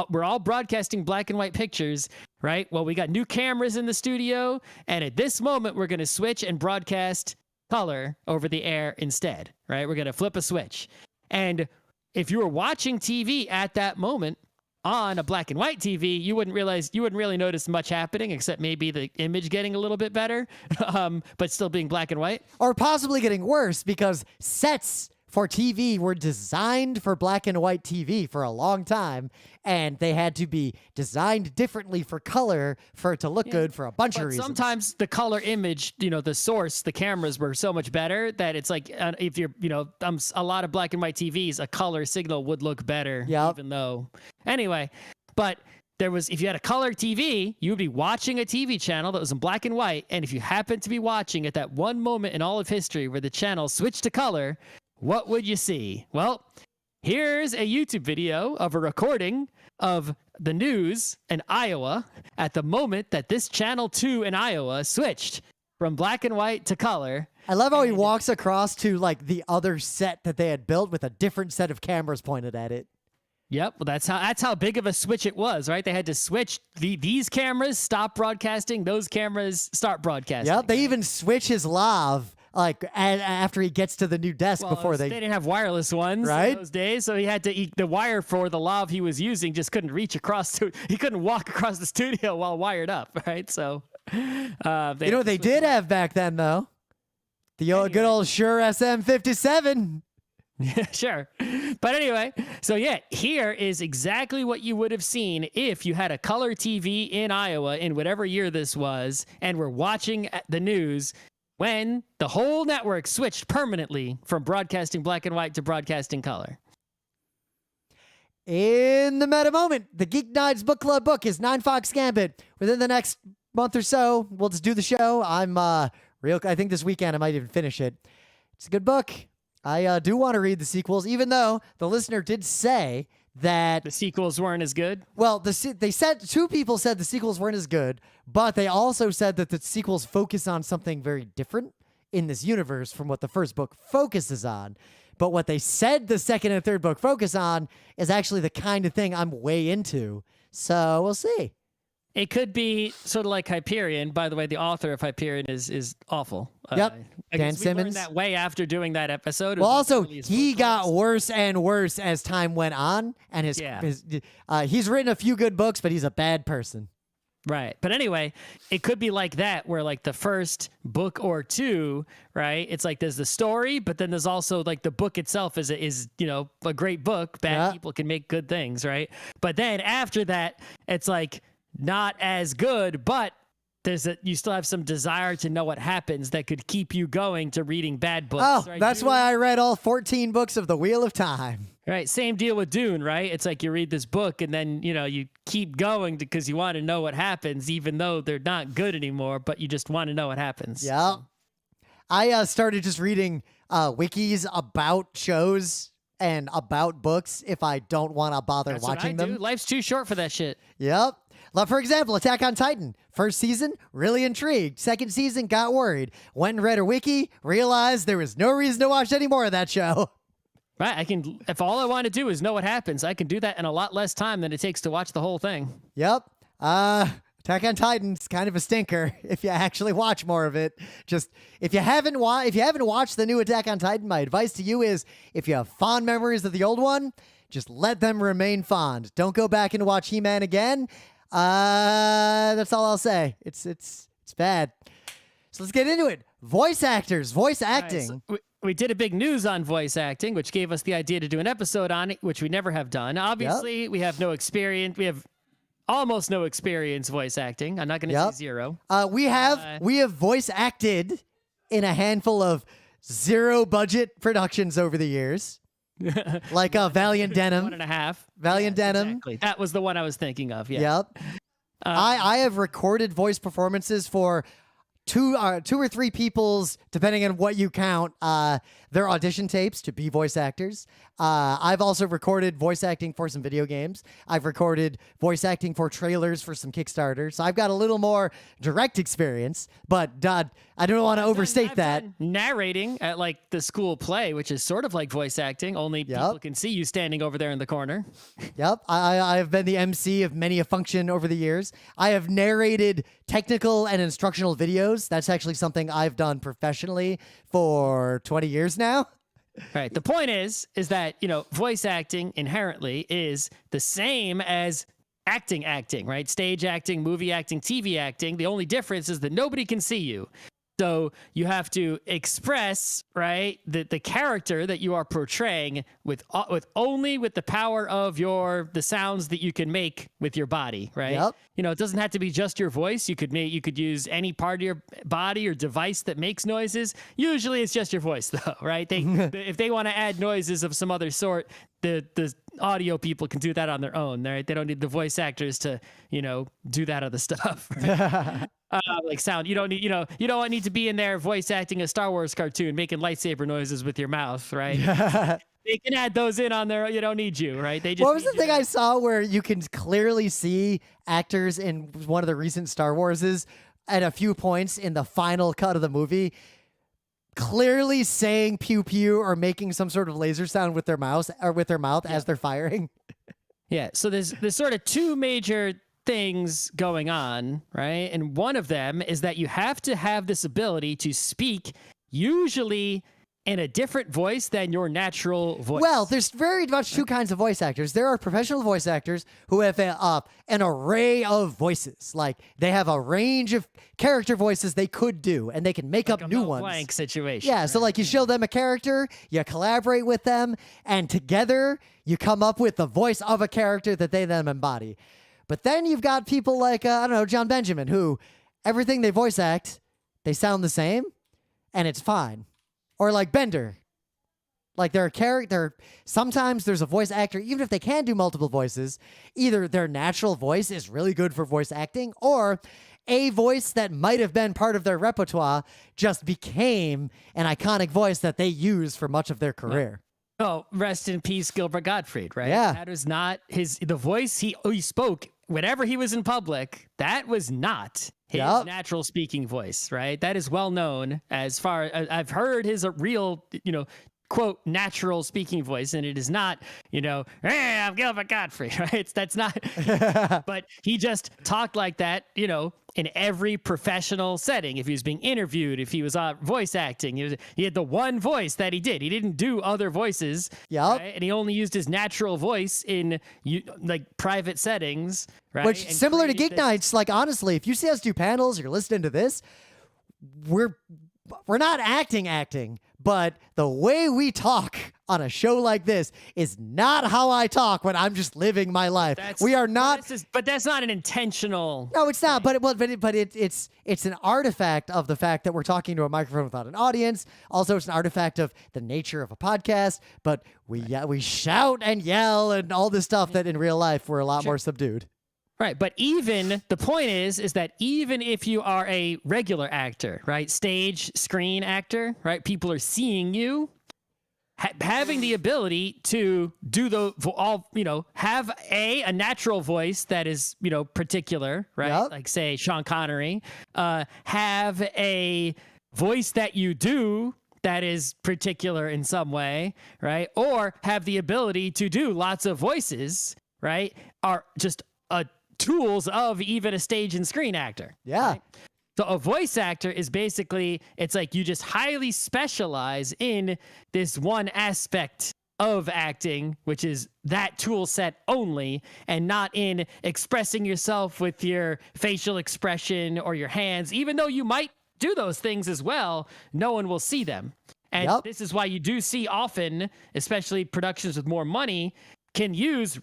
we're all broadcasting black and white pictures, right? Well, we got new cameras in the studio, and at this moment, we're going to switch and broadcast color over the air instead, right? We're going to flip a switch. And if you were watching TV at that moment on a black and white TV, you wouldn't really notice much happening, except maybe the image getting a little bit better, but still being black and white. or possibly getting worse because sets for TV were designed for black and white TV for a long time, and they had to be designed differently for color for it to look good for a bunch of reasons. Sometimes the color image, the source, the cameras were so much better that it's like if you're, a lot of black and white TVs, a color signal would look better, even though. Anyway, but if you had a color TV, you would be watching a TV channel that was in black and white, and if you happened to be watching at that one moment in all of history where the channel switched to color, what would you see? Well, here's a YouTube video of a recording of the news in Iowa at the moment that this channel 2 in Iowa switched from black and white to color. I love how he walks across to like the other set that they had built with a different set of cameras pointed at it. Yep, well that's how big of a switch it was, right? They had to switch these cameras, stop broadcasting, those cameras start broadcasting. Yep, they even switch his lav like after he gets to the new desk before they didn't have wireless ones in those days, so he had to the wire for the lav he was using just couldn't reach across he couldn't walk across the studio while wired up, right? So what they did have back then though? The good old Shure SM57. Yeah, sure. But anyway, so here is exactly what you would have seen if you had a color TV in Iowa in whatever year this was and were watching the news when the whole network switched permanently from broadcasting black and white to broadcasting color. In the meta moment, the GeekNights Book Club book is 9 Fox Gambit. Within the next month or so, we'll just do the show. I think this weekend I might even finish it. It's a good book. I do want to read the sequels, even though the listener did say that the sequels weren't as good. Well, they said two people said the sequels weren't as good, but they also said that the sequels focus on something very different in this universe from what the first book focuses on. But what they said the second and third book focus on is actually the kind of thing I'm way into. So we'll see. It could be sort of like Hyperion. By the way, the author of Hyperion is awful. Yep, Dan Simmons. Simmons. Learned that way after doing that episode. Well, also he got worse and worse as time went on, and he's written a few good books, but he's a bad person. Right. But anyway, it could be like that, where like the first book or two, right? It's like there's the story, but then there's also like the book itself is a great book. Bad people can make good things, right? But then after that, it's like not as good, but you still have some desire to know what happens that could keep you going to reading bad books. Oh, right? that's why I read all 14 books of The Wheel of Time. Right. Same deal with Dune, right? It's like you read this book and then, you keep going because you want to know what happens, even though they're not good anymore, but you just want to know what happens. Yeah. I started just reading wikis about shows and about books if I don't want to bother watching them. Life's too short for that shit. Yep. For example, Attack on Titan. First season, really intrigued. Second season, got worried. Went and read a wiki, realized there was no reason to watch any more of that show. Right. If all I want to do is know what happens, I can do that in a lot less time than it takes to watch the whole thing. Yep. Attack on Titan's kind of a stinker if you actually watch more of it. Just if you haven't watched the new Attack on Titan, my advice to you is if you have fond memories of the old one, just let them remain fond. Don't go back and watch He-Man again. That's all I'll say. It's bad. So let's get into it. Voice actors, voice acting. Right, so we did a big news on voice acting, which gave us the idea to do an episode on it, which we never have done. Obviously, we have no experience. We have almost no experience voice acting. I'm not going to say zero. We have voice acted in a handful of zero budget productions over the years. Like Valiant Denim. 1.5. Valiant Denim. Exactly. That was the one I was thinking of. Yeah. Yep. I have recorded voice performances for two or three people's, depending on what you count, their audition tapes to be voice actors. I've also recorded voice acting for some video games. I've recorded voice acting for trailers for some Kickstarter. So I've got a little more direct experience, but I don't want to overstate that. Narrating at like the school play, which is sort of like voice acting, only people can see you standing over there in the corner. Yep. I have been the MC of many a function over the years. I have narrated technical and instructional videos. That's actually something I've done professionally for 20 years now. Right. The point is that, voice acting inherently is the same as acting, right? Stage acting, movie acting, TV acting. The only difference is that nobody can see you. So you have to express, right, the character that you are portraying with only with the power of the sounds that you can make with your body, right? Yep. It doesn't have to be just your voice. You could use any part of your body or device that makes noises. Usually it's just your voice though, right? If they want to add noises of some other sort, the audio people can do that on their own, right? They don't need the voice actors to, do that other stuff. Right? Like sound. You don't need to be in there voice acting a Star Wars cartoon, making lightsaber noises with your mouth, right? They can add those in on there. You don't need you, right? They just. What was the thing I saw where you can clearly see actors in one of the recent Star Warses at a few points in the final cut of the movie, clearly saying pew pew or making some sort of laser sound with their mouth as they're firing. Yeah. So there's sort of two major things going on, right? And one of them is that you have to have this ability to speak usually in a different voice than your natural voice. Well, there's very much two kinds of voice actors. There are professional voice actors who have an array of voices. Like they have a range of character voices they could do, and they can make up new ones. Blank situation. Yeah, so like you show them a character, you collaborate with them, and together you come up with the voice of a character that they then embody. But then you've got people like, John Benjamin, who everything they voice act, they sound the same, and it's fine. Or like Bender. Like they're a character. Sometimes there's a voice actor, even if they can do multiple voices, either their natural voice is really good for voice acting, or a voice that might have been part of their repertoire just became an iconic voice that they use for much of their career. Oh, rest in peace, Gilbert Gottfried, right? Yeah. That was not the voice he spoke whenever he was in public. That was not his natural speaking voice, right? That is well known as far as I've heard his real, quote, natural speaking voice. And it is not, hey, I'm Gilbert Gottfried, right? That's not, but he just talked like that, in every professional setting. If he was being interviewed, if he was voice acting, he had the one voice that he did. He didn't do other voices. Yep. Right? And he only used his natural voice in like private settings, right? Which, and similar to GeekNights, like honestly, if you see us do panels, you're listening to this, we're not acting, but the way we talk on a show like this is not how I talk when I'm just living my life. We are not. But that's not an intentional. No, it's not. But it's an artifact of the fact that we're talking to a microphone without an audience. Also, it's an artifact of the nature of a podcast. But we shout and yell and all this stuff that in real life we're a lot more subdued. Right, but the point is that even if you are a regular actor, right, stage, screen actor, right, people are seeing you, having the ability to do have a natural voice that is, particular, right, like say Sean Connery, have a voice that you do that is particular in some way, right, or have the ability to do lots of voices, right, are just tools of even a stage and screen actor. Yeah. Right? So a voice actor is basically, it's like you just highly specialize in this one aspect of acting, which is that tool set only, and not in expressing yourself with your facial expression or your hands. Even though you might do those things as well, no one will see them. And this is why you do see often, especially productions with more money, can use,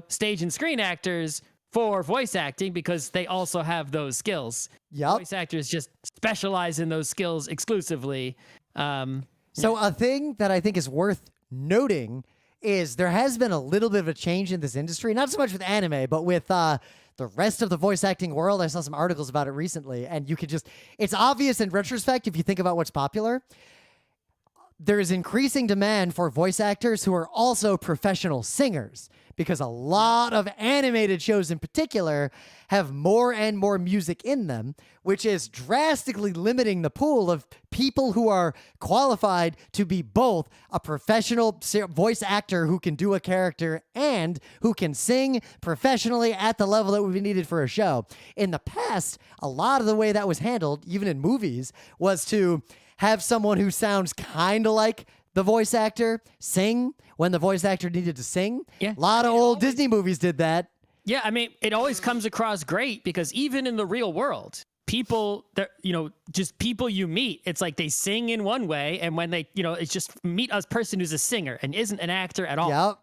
stage and screen actors for voice acting because they also have those skills. Yep. Voice actors just specialize in those skills exclusively. So a thing that I think is worth noting is there has been a little bit of a change in this industry, not so much with anime, but with the rest of the voice acting world. I saw some articles about it recently, and you could just, it's obvious in retrospect if you think about what's popular. There is increasing demand for voice actors who are also professional singers, because a lot of animated shows in particular have more and more music in them, which is drastically limiting the pool of people who are qualified to be both a professional voice actor who can do a character and who can sing professionally at the level that would be needed for a show. In the past, a lot of the way that was handled, even in movies, was to have someone who sounds kind of like the voice actor sing when the voice actor needed to sing. Yeah. A lot of old Disney movies did that. Yeah, I mean, it always comes across great because even in the real world, people that, just people you meet, it's like they sing in one way, and when they, it's just meet a person who's a singer and isn't an actor at all.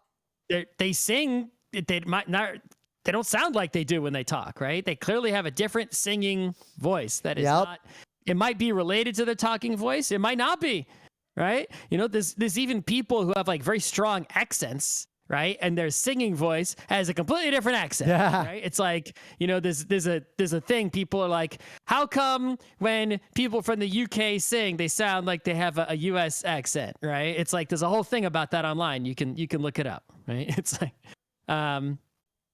Yep. They sing, they might not, they don't sound like they do when they talk, right? They clearly have a different singing voice that is not, it might be related to their talking voice. It might not be. Right? There's even people who have like very strong accents, right? And their singing voice has a completely different accent, right? It's like, there's a thing. People are like, how come when people from the UK sing, they sound like they have a US accent, right? It's like, there's a whole thing about that online. You can look it up, right? It's like,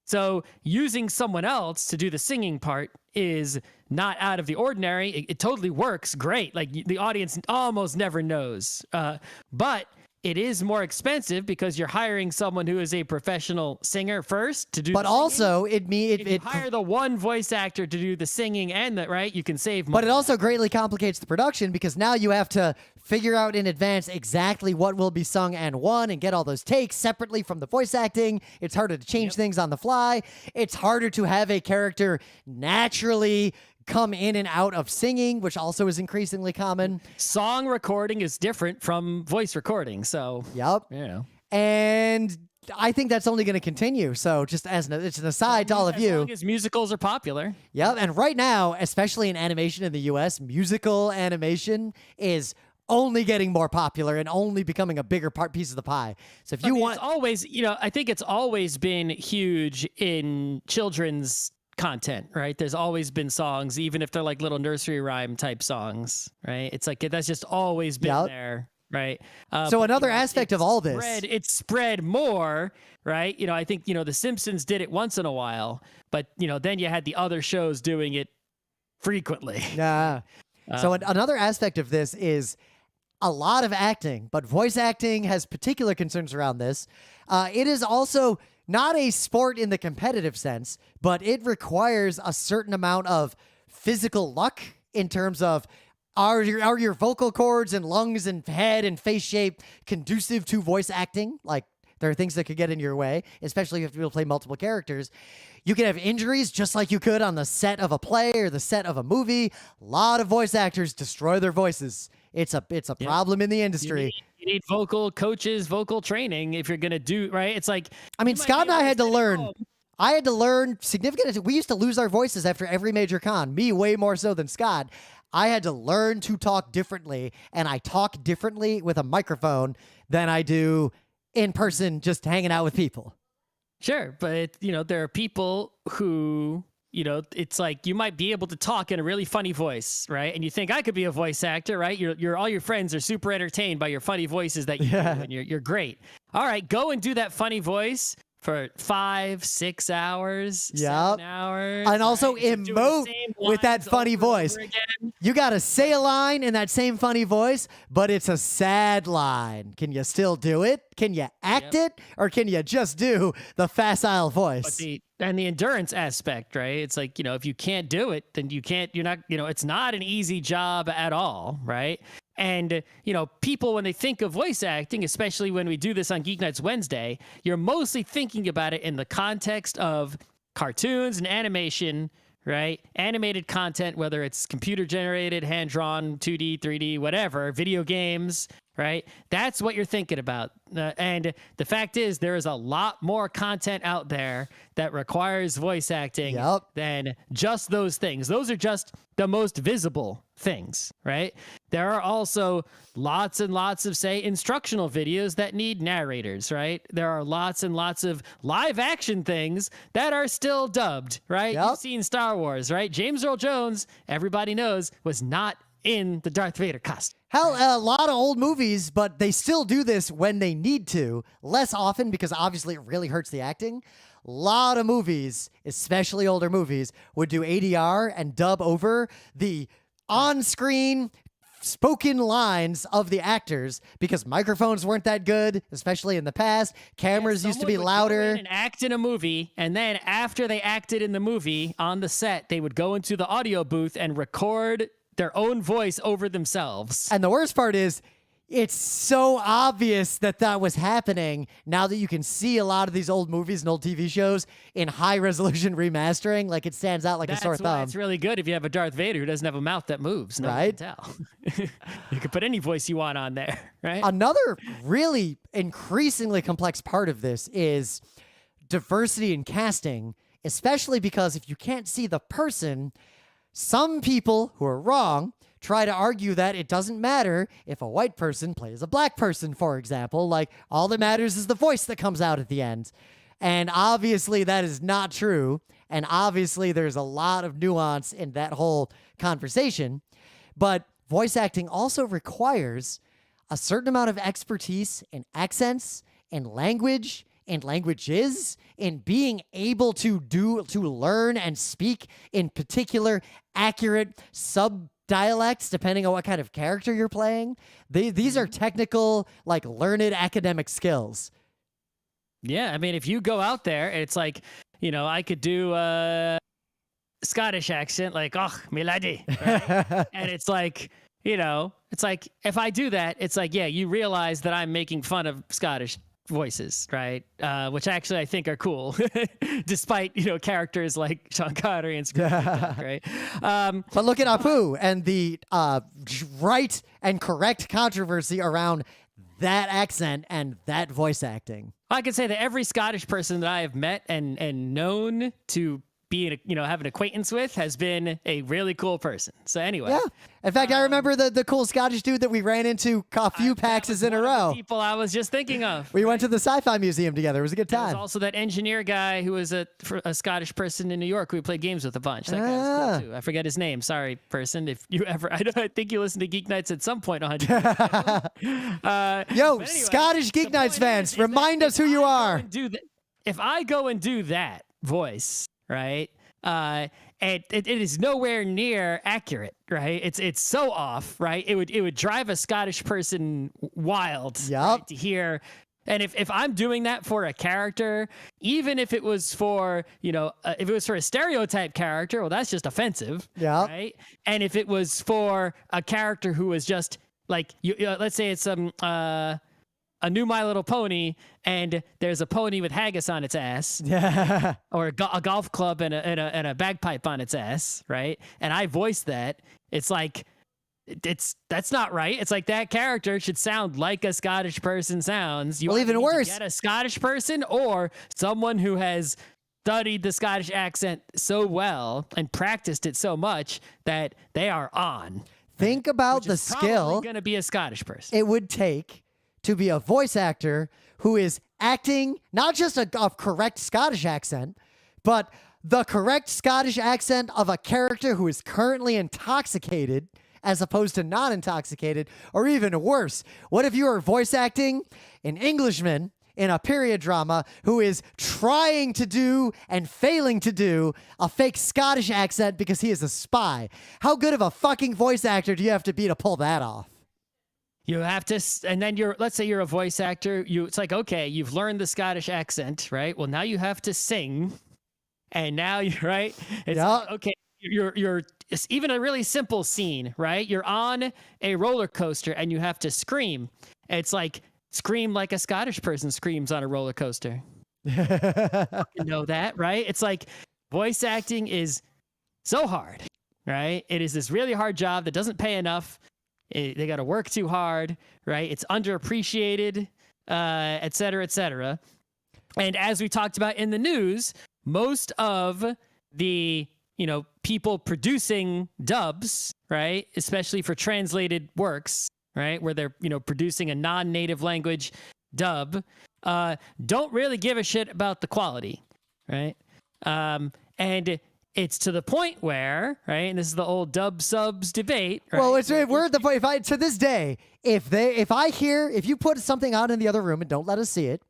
so using someone else to do the singing part is not out of the ordinary. It totally works great. Like the audience almost never knows. But it is more expensive because you're hiring someone who is a professional singer first to do. But also, if you hire the one voice actor to do the singing and the right, you can save money. But it also greatly complicates the production because now you have to figure out in advance exactly what will be sung and and get all those takes separately from the voice acting. It's harder to change things on the fly. It's harder to have a character naturally come in and out of singing, which also is increasingly common. Song recording is different from voice recording, so and I think that's only going to continue. So just as it's an aside to all of you, as long as musicals are popular. And right now, especially in animation in the US, musical animation is only getting more popular and only becoming a bigger piece of the pie. So if you want, it's always, I think it's always been huge in children's content, right? There's always been songs, even if they're like little nursery rhyme type songs, right? It's like that's just always been there, right? So another aspect of all this, it's spread more, right? I think The Simpsons did it once in a while, but then you had the other shows doing it frequently. So another aspect of this is a lot of acting, but voice acting has particular concerns around this. It is also not a sport in the competitive sense, but it requires a certain amount of physical luck in terms of are your vocal cords and lungs and head and face shape conducive to voice acting? Like, there are things that could get in your way, especially if you play multiple characters. You can have injuries just like you could on the set of a play or the set of a movie. A lot of voice actors destroy their voices. It's a problem in the industry. You need vocal coaches, vocal training if you're going to do, right? It's like, I mean, Scott and I had to learn. I had to learn significant. We used to lose our voices after every major con. Me way more so than Scott. I had to learn to talk differently, and I talk differently with a microphone than I do in person just hanging out with people. Sure, but there are people who, it's like you might be able to talk in a really funny voice, right? And you think I could be a voice actor, right? All your friends are super entertained by your funny voices that you do, and you're great. All right, go and do that funny voice for 5, 6 hours, 7 hours. And also emote with that funny voice. You got to say a line in that same funny voice, but it's a sad line. Can you still do it? Can you act it? Or can you just do the facile voice? And the endurance aspect, right? It's like, if you can't do it, then you're not, it's not an easy job at all, right? And, people, when they think of voice acting, especially when we do this on Geek Nights Wednesday, you're mostly thinking about it in the context of cartoons and animation, right? Animated content, whether it's computer generated, hand drawn, 2D, 3D, whatever, video games, right? That's what you're thinking about. And the fact is, there is a lot more content out there that requires voice acting than just those things. Those are just the most visible things, right? There are also lots and lots of, say, instructional videos that need narrators, right? There are lots and lots of live action things that are still dubbed, right? You've seen Star Wars, right? James Earl Jones, everybody knows, was not in the Darth Vader costume. Hell, a lot of old movies, but they still do this when they need to. Less often because obviously it really hurts the acting. A lot of movies, especially older movies, would do ADR and dub over the on-screen spoken lines of the actors because microphones weren't that good, especially in the past. Cameras used to be louder. Go in and act in a movie, and then after they acted in the movie on the set, they would go into the audio booth and record their own voice over themselves. And the worst part is, it's so obvious that that was happening now that you can see a lot of these old movies and old TV shows in high resolution remastering. Like, it stands out like a sore thumb. That's why it's really good if you have a Darth Vader who doesn't have a mouth that moves. No one can tell. You can put any voice you want on there, right? Another really increasingly complex part of this is diversity in casting, especially because if you can't see the person, some people who are wrong try to argue that it doesn't matter if a white person plays a black person, for example. Like, all that matters is the voice that comes out at the end. And obviously that is not true. And obviously there's a lot of nuance in that whole conversation. But voice acting also requires a certain amount of expertise in accents and language and languages, in being able to learn and speak in particular accurate dialects, depending on what kind of character you're playing. These are technical, like, learned academic skills. Yeah, I mean, if you go out there, it's like, you know, I could do a Scottish accent, like, oh, me laddie, right? And it's like, you know, it's like, if I do that, it's like, yeah, you realize that I'm making fun of Scottish voices, right? Which actually I think are cool, despite, you know, characters like Sean Connery and Scrooge, right? But look at Apu and the right and correct controversy around that accent and that voice acting. I can say that every Scottish person that I have met and known to be, you know, have an acquaintance with has been a really cool person. So anyway. Yeah. In fact, I remember the cool Scottish dude that we ran into a few PAXs in a row. People I was just thinking of. We went to the Sci-Fi Museum together. It was a good time. There was also that engineer guy who was a Scottish person in New York who we played games with a bunch. That guy was cool too. I forget his name. Sorry, person. If you ever, I think you listened to Geek Nights at some point. 100. Yo, anyway, Scottish Geek Nights fans, remind us who you are. If I go and do that voice, right? And it is nowhere near accurate, right? It's so off, right? It would drive a Scottish person wild, right, to hear. And if I'm doing that for a character, even if it was for, you know, if it was for a stereotype character, well, that's just offensive, right? And if it was for a character who was just like, let's say it's a new My Little Pony, and there's a pony with haggis on its ass, or a golf club and a bagpipe on its ass, right? And I voice that. It's like, that's not right. It's like that character should sound like a Scottish person sounds. You even worse, get a Scottish person or someone who has studied the Scottish accent so well and practiced it so much that they are on. Think about the skill. Going to be a Scottish person. It would take to be a voice actor who is acting not just a correct Scottish accent, but the correct Scottish accent of a character who is currently intoxicated as opposed to not intoxicated, or even worse. What if you are voice acting an Englishman in a period drama who is trying to do and failing to do a fake Scottish accent because he is a spy? How good of a fucking voice actor do you have to be to pull that off? You have to, and then let's say you're a voice actor. It's like, okay, you've learned the Scottish accent, right? Well, now you have to sing, and now you're right. It's like, okay, it's even a really simple scene, right? You're on a roller coaster and you have to scream. It's like, scream like a Scottish person screams on a roller coaster. You know that, right? It's like voice acting is so hard, right? It is this really hard job that doesn't pay enough. They got to work too hard, right? It's underappreciated, et cetera, et cetera. And as we talked about in the news, most of the, people producing dubs, right, especially for translated works, right, where they're, producing a non-native language dub, don't really give a shit about the quality, right? And it's to the point where, right, and this is the old dub subs debate. Right? Well, we're at the point. To this day, if you put something out in the other room and don't let us see it,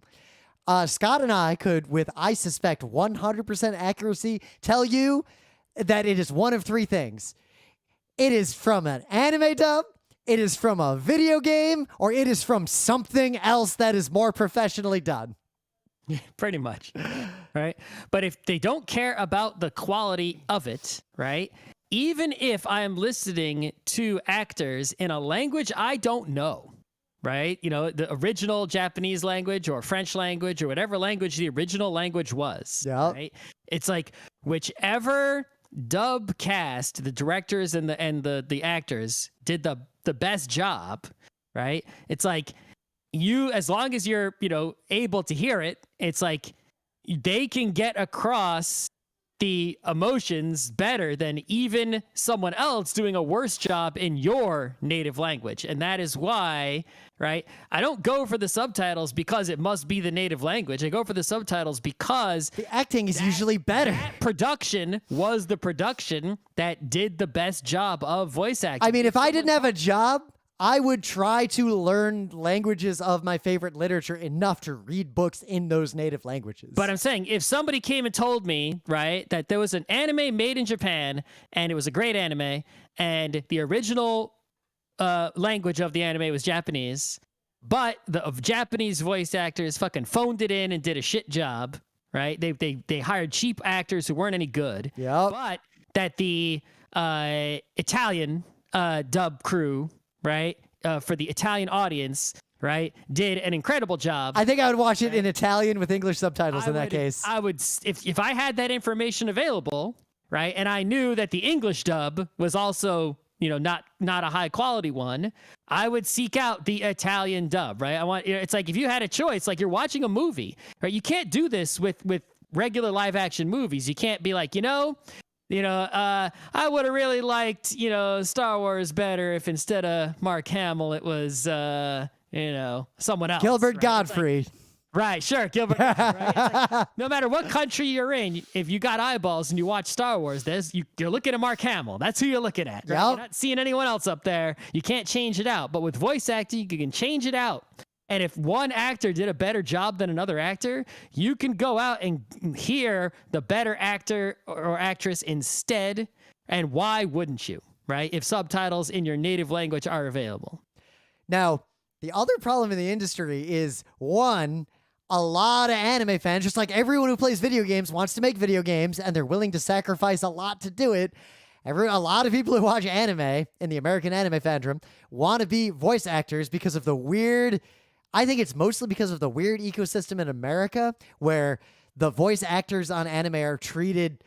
Scott and I could, with I suspect 100% accuracy, tell you that it is one of three things. It is from an anime dub, it is from a video game, or it is from something else that is more professionally done. Pretty much, right? But if they don't care about the quality of it, right? Even if I'm listening to actors in a language I don't know, right? The original Japanese language or French language or whatever language the original language was, yep. Right? It's like whichever dub cast, the directors and the actors did the best job, right? It's like, as long as you're, able to hear it, it's like they can get across the emotions better than even someone else doing a worse job in your native language. And that is why, right, I don't go for the subtitles because it must be the native language. I go for the subtitles because the acting is usually better. That production was the production that did the best job of voice acting. I mean, if I didn't have a job, I would try to learn languages of my favorite literature enough to read books in those native languages. But I'm saying, if somebody came and told me, right, that there was an anime made in Japan and it was a great anime and the original language of the anime was Japanese, but the Japanese voice actors fucking phoned it in and did a shit job, right? They hired cheap actors who weren't any good. Yep. But that the Italian dub crew, right, for the Italian audience, right, did an incredible job. I think I would watch it in Italian with English subtitles in that case. I would, if I had that information available, right, and I knew that the English dub was also, not a high quality one, I would seek out the Italian dub, right? It's like if you had a choice, like you're watching a movie, right? You can't do this with regular live action movies. You can't be like, I would have really liked, Star Wars better if instead of Mark Hamill, it was, someone else. Gilbert right? Godfrey. Right, sure, Gilbert. Right? Like, no matter what country you're in, if you got eyeballs and you watch Star Wars, you're looking at Mark Hamill. That's who you're looking at. Right? Yep. You're not seeing anyone else up there. You can't change it out. But with voice acting, you can change it out. And if one actor did a better job than another actor, you can go out and hear the better actor or actress instead. And why wouldn't you, right? If subtitles in your native language are available. Now, the other problem in the industry is, one, a lot of anime fans, just like everyone who plays video games, wants to make video games, and they're willing to sacrifice a lot to do it. A lot of people who watch anime in the American anime fandom want to be voice actors because of the weird... I think it's mostly because of the weird ecosystem in America where the voice actors on anime are treated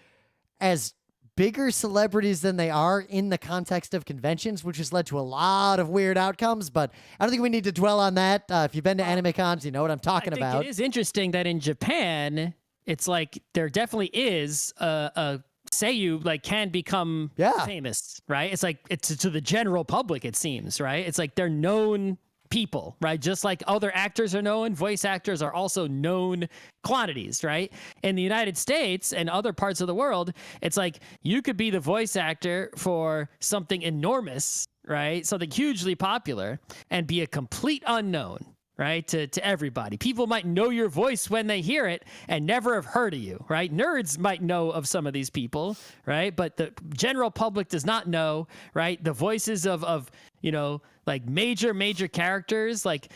as bigger celebrities than they are in the context of conventions, which has led to a lot of weird outcomes. But I don't think we need to dwell on that. If you've been to anime cons, you know what I'm talking about. It is interesting that in Japan, it's like there definitely is a Seiyu like can become famous, right? It's like it's to the general public, it seems, right? It's like they're known people, right? Just like other actors are known, voice actors are also known quantities, right? In the United States and other parts of the world, it's like you could be the voice actor for something enormous, right? Something hugely popular and be a complete unknown, right? To everybody. People might know your voice when they hear it and never have heard of you, right? Nerds might know of some of these people, right? But the general public does not know, right? The voices of like major characters, like,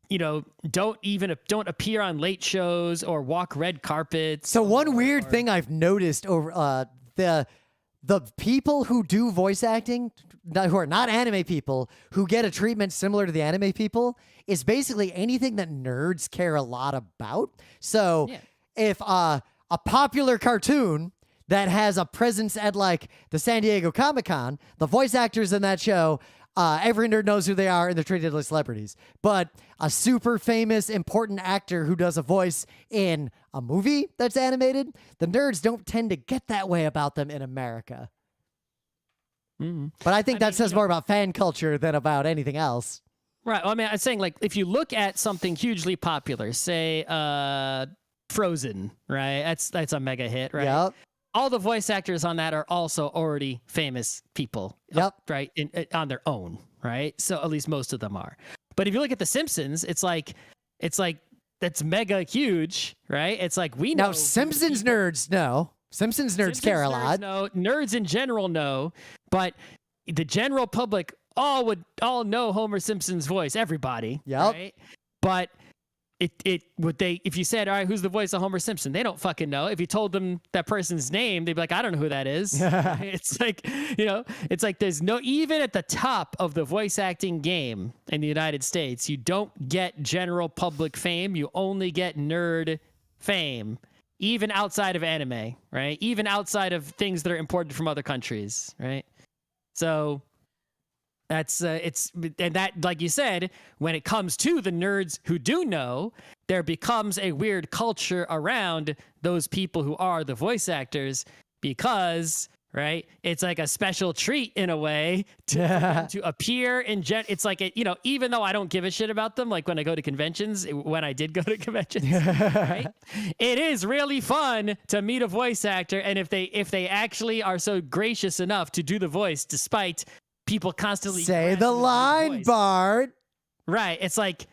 don't appear on late shows or walk red carpets. So one weird thing I've noticed over the people who do voice acting, who are not anime people, who get a treatment similar to the anime people, is basically anything that nerds care a lot about. So if a popular cartoon that has a presence at like the San Diego Comic-Con. The voice actors in that show, every nerd knows who they are and they're treated like celebrities. But a super famous, important actor who does a voice in a movie that's animated, the nerds don't tend to get that way about them in America. But I think that says more about fan culture than about anything else. Right. Well, I mean, I'm saying, like, if you look at something hugely popular, say Frozen, right? That's a mega hit, right? Yep. All the voice actors on that are also already famous people, right? On their own, right? So at least most of them are. But if you look at The Simpsons, it's like that's mega huge, right? It's like we know. Now, Simpsons nerds know. Simpsons nerds care a lot. No, nerds in general know, but the general public all know Homer Simpson's voice. Everybody, right? But if you said, all right, who's the voice of Homer Simpson? They don't fucking know. If you told them that person's name, they'd be like, I don't know who that is. It's like, it's like there's no, even at the top of the voice acting game in the United States, you don't get general public fame. You only get nerd fame. Even outside of anime, right? Even outside of things that are imported from other countries, right? So that's and that, like you said, when it comes to the nerds who do know, there becomes a weird culture around those people who are the voice actors because, right? It's like a special treat in a way to appear in it's like, even though I don't give a shit about them, like when I go to conventions, when I did go to conventions, right? It is really fun to meet a voice actor. And if they actually are so gracious enough to do the voice, despite people constantly say the line, Bart. Right. It's like,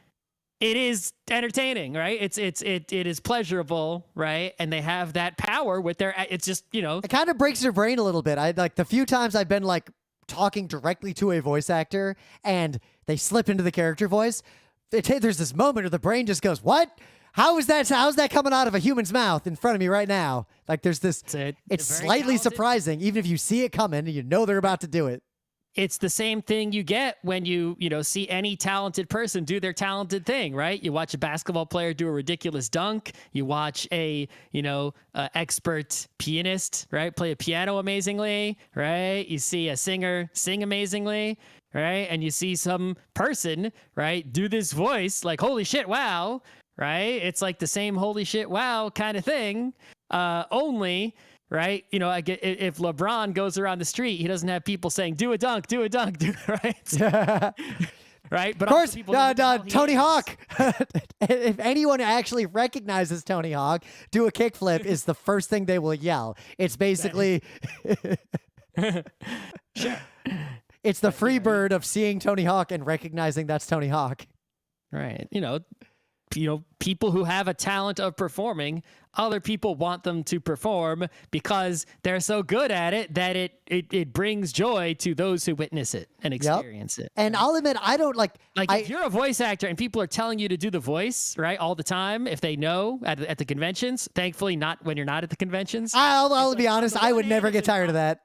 it is entertaining, right? It is pleasurable, right? And they have that power with their, it's just, It kind of breaks your brain a little bit. I like the few times I've been like talking directly to a voice actor and they slip into the character voice. There's this moment where the brain just goes, what? How's that coming out of a human's mouth in front of me right now? Like there's this, it's slightly surprising, even if you see it coming and you know they're about to do it. It's the same thing you get when you see any talented person do their talented thing, right? You watch a basketball player do a ridiculous dunk. You watch a expert pianist, right, play a piano amazingly, right? You see a singer sing amazingly, right? And you see some person, right, do this voice like, holy shit, wow, right? It's like the same holy shit, wow kind of thing, only... Right, if LeBron goes around the street, he doesn't have people saying, "Do a dunk, right?" Right, but of course, Tony Hawk. If anyone actually recognizes Tony Hawk, do a kickflip is the first thing they will yell. It's basically, sure. It's the free bird of seeing Tony Hawk and recognizing that's Tony Hawk. Right, people who have a talent of performing, other people want them to perform because they're so good at it that it brings joy to those who witness it and experience it. And I'll admit, I don't like if you're a voice actor and people are telling you to do the voice, right, all the time, if they know at the conventions, thankfully not when you're not at the conventions. I'll be honest, I would never get tired of that.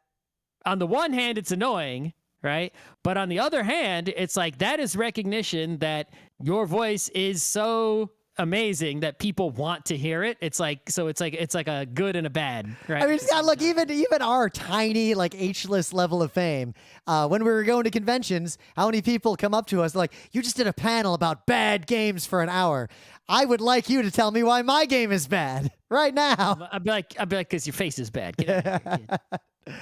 On the one hand, it's annoying, right? But on the other hand, it's like that is recognition that your voice is so amazing that people want to hear it. It's like a good and a bad, right? I mean, look, even our tiny like H-list level of fame, when we were going to conventions, how many people come up to us like, you just did a panel about bad games for an hour. I would like you to tell me why my game is bad right now. I'd be like, because your face is bad. Get out of here, kid.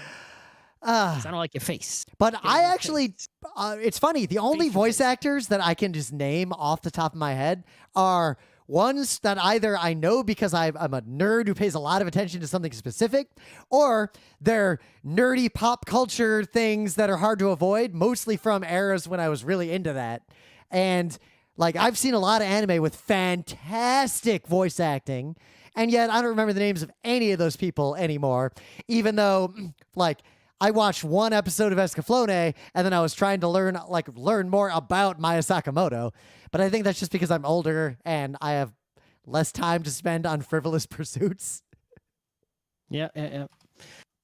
I don't like your face. But I actually, it's funny. The only voice actors that I can just name off the top of my head are ones that either I know because I'm a nerd who pays a lot of attention to something specific, or they're nerdy pop culture things that are hard to avoid, mostly from eras when I was really into that. And like, I've seen a lot of anime with fantastic voice acting, and yet I don't remember the names of any of those people anymore, even though, like, I watched one episode of Escaflowne, and then I was trying to learn more about Maya Sakamoto. But I think that's just because I'm older and I have less time to spend on frivolous pursuits. Yeah.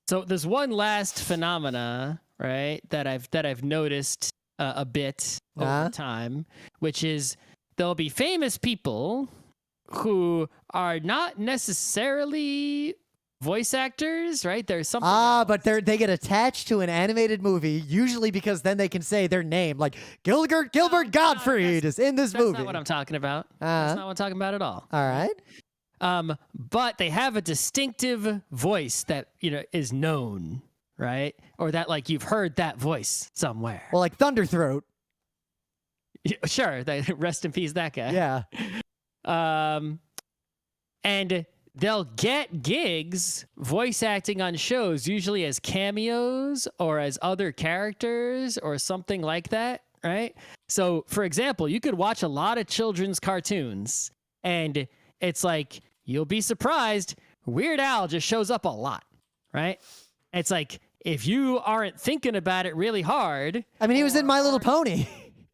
So there's one last phenomena, right, that I've noticed a bit over time, which is there'll be famous people who are not necessarily voice actors, right? There's something but they get attached to an animated movie, usually because then they can say their name, like Gilbert Gottfried is in this movie. That's not what I'm talking about. That's not what I'm talking about at all. All right. But they have a distinctive voice that, is known, right? Or that, like, you've heard that voice somewhere. Well, like Thunderthroat. Sure. Rest in peace, that guy. Yeah. And they'll get gigs voice acting on shows, usually as cameos or as other characters or something like that, right? So, for example, you could watch a lot of children's cartoons, and it's like, you'll be surprised, Weird Al just shows up a lot, right? It's like, if you aren't thinking about it really hard... I mean, he was in My Little Pony.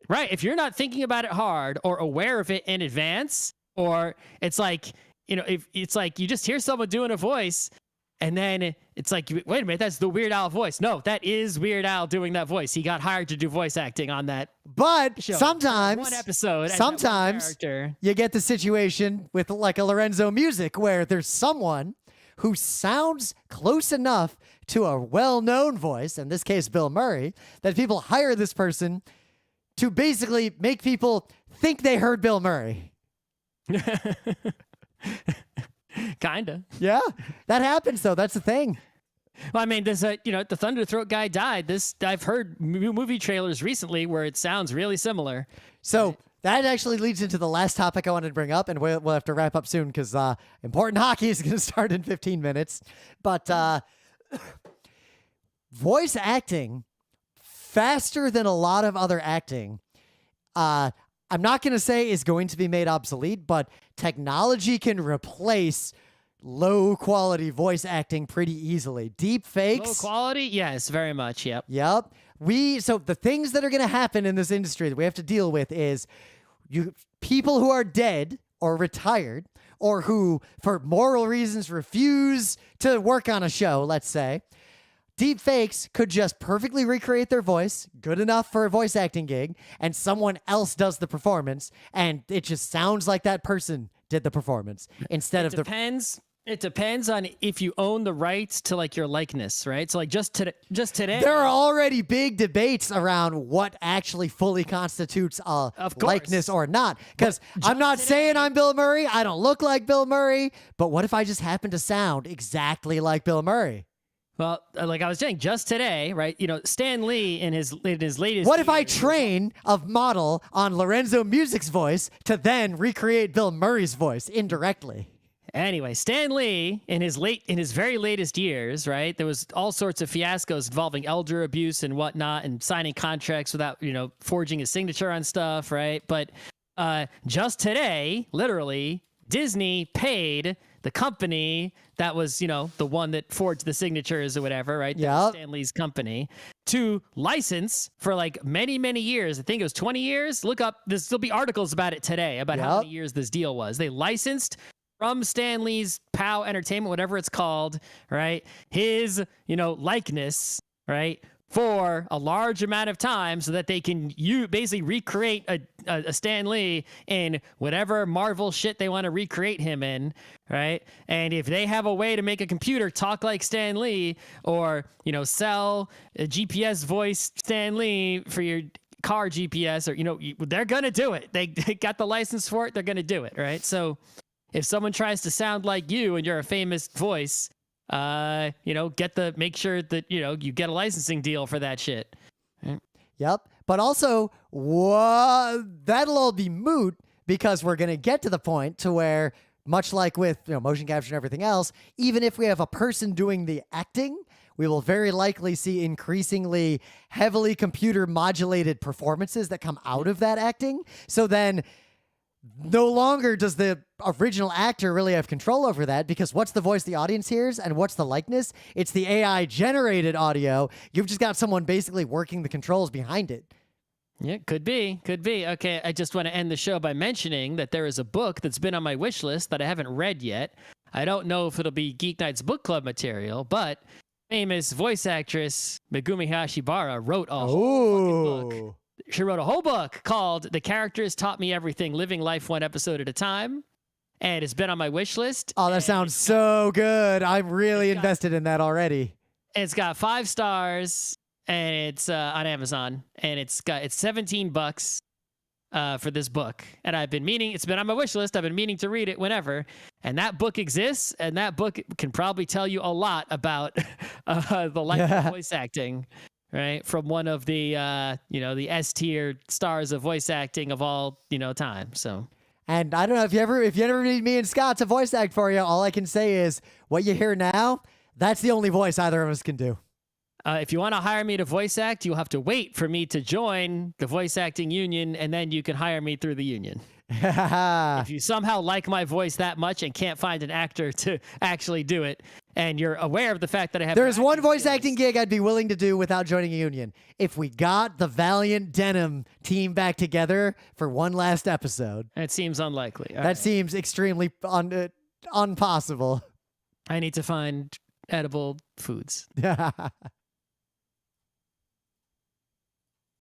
Right. If you're not thinking about it hard or aware of it in advance, or it's like... if it's like you just hear someone doing a voice and then it's like, wait a minute, that's the Weird Al voice. No, that is Weird Al doing that voice. He got hired to do voice acting on that. But show. sometimes, one episode, sometimes you get the situation with like a Lorenzo Music where there's someone who sounds close enough to a well-known voice, in this case, Bill Murray, that people hire this person to basically make people think they heard Bill Murray. Kinda. Yeah, that happens though. That's the thing. Well, I mean, there's the Thunderthroat guy died. I've heard movie trailers recently where it sounds really similar. So that actually leads into the last topic I wanted to bring up, and we'll have to wrap up soon because important hockey is going to start in 15 minutes. But voice acting, faster than a lot of other acting, I'm not going to say is going to be made obsolete, but technology can replace low-quality voice acting pretty easily. Deep fakes. Low quality? Yes, very much. Yep. Yep. So the things that are going to happen in this industry that we have to deal with is people who are dead or retired or who, for moral reasons, refuse to work on a show, let's say. Deep fakes could just perfectly recreate their voice, good enough for a voice acting gig, and someone else does the performance, and it just sounds like that person did the performance instead of the... It depends on if you own the rights to like your likeness, right? So like just today, there are already big debates around what actually fully constitutes a likeness or not. Because I'm not saying I'm Bill Murray. I don't look like Bill Murray. But what if I just happen to sound exactly like Bill Murray? Well, like I was saying, just today, right? Stan Lee in his latest... What if I train a model on Lorenzo Music's voice to then recreate Bill Murray's voice indirectly? Anyway, Stan Lee in his very latest years, right? There was all sorts of fiascos involving elder abuse and whatnot, and signing contracts without, forging his signature on stuff, right? But just today, literally, Disney paid the company that was, the one that forged the signatures or whatever, right? Yeah. Stan Lee's company to license for like many, many years. I think it was 20 years. Look up, there'll be articles about it today about how many years this deal was. They licensed from Stan Lee's POW Entertainment, whatever it's called, right? His, likeness, right? For a large amount of time so that they can basically recreate a Stan Lee in whatever Marvel shit they want to recreate him in, right? And if they have a way to make a computer talk like Stan Lee or, sell a GPS voice Stan Lee for your car GPS or, they're going to do it. They got the license for it. They're going to do it, right? So if someone tries to sound like you and you're a famous voice, make sure that, you get a licensing deal for that shit. Yep. But also, that'll all be moot because we're going to get to the point to where, much like with motion capture and everything else, even if we have a person doing the acting, we will very likely see increasingly heavily computer modulated performances that come out of that acting. So then no longer does the original actor really have control over that, because what's the voice the audience hears and what's the likeness? It's the AI generated audio. You've just got someone basically working the controls behind it. Yeah, could be. Okay, I just want to end the show by mentioning that there is a book that's been on my wish list that I haven't read yet. I don't know if it'll be Geek Nights book club material, but famous voice actress Megumi Hashibara wrote a whole fucking book. She wrote a whole book called The Characters Taught Me Everything, Living Life One Episode at a Time. and it's been on my wish list. Oh, that sounds so good. I'm really invested in that already. It's got 5 stars, and it's on Amazon, and it's $17 for this book. And it's been on my wish list. I've been meaning to read it whenever. And that book exists, and that book can probably tell you a lot about the life of voice acting, right? From one of the, the S tier stars of voice acting of all, time. So. And I don't know if you ever need me and Scott to voice act for you, all I can say is what you hear now, that's the only voice either of us can do. If you want to hire me to voice act, you'll have to wait for me to join the voice acting union, and then you can hire me through the union. If you somehow like my voice that much and can't find an actor to actually do it, and you're aware of the fact that I have... There's one voice acting gig I'd be willing to do without joining a union. If we got the Valiant Denim team back together for one last episode. It seems unlikely. That seems extremely impossible. I need to find edible foods.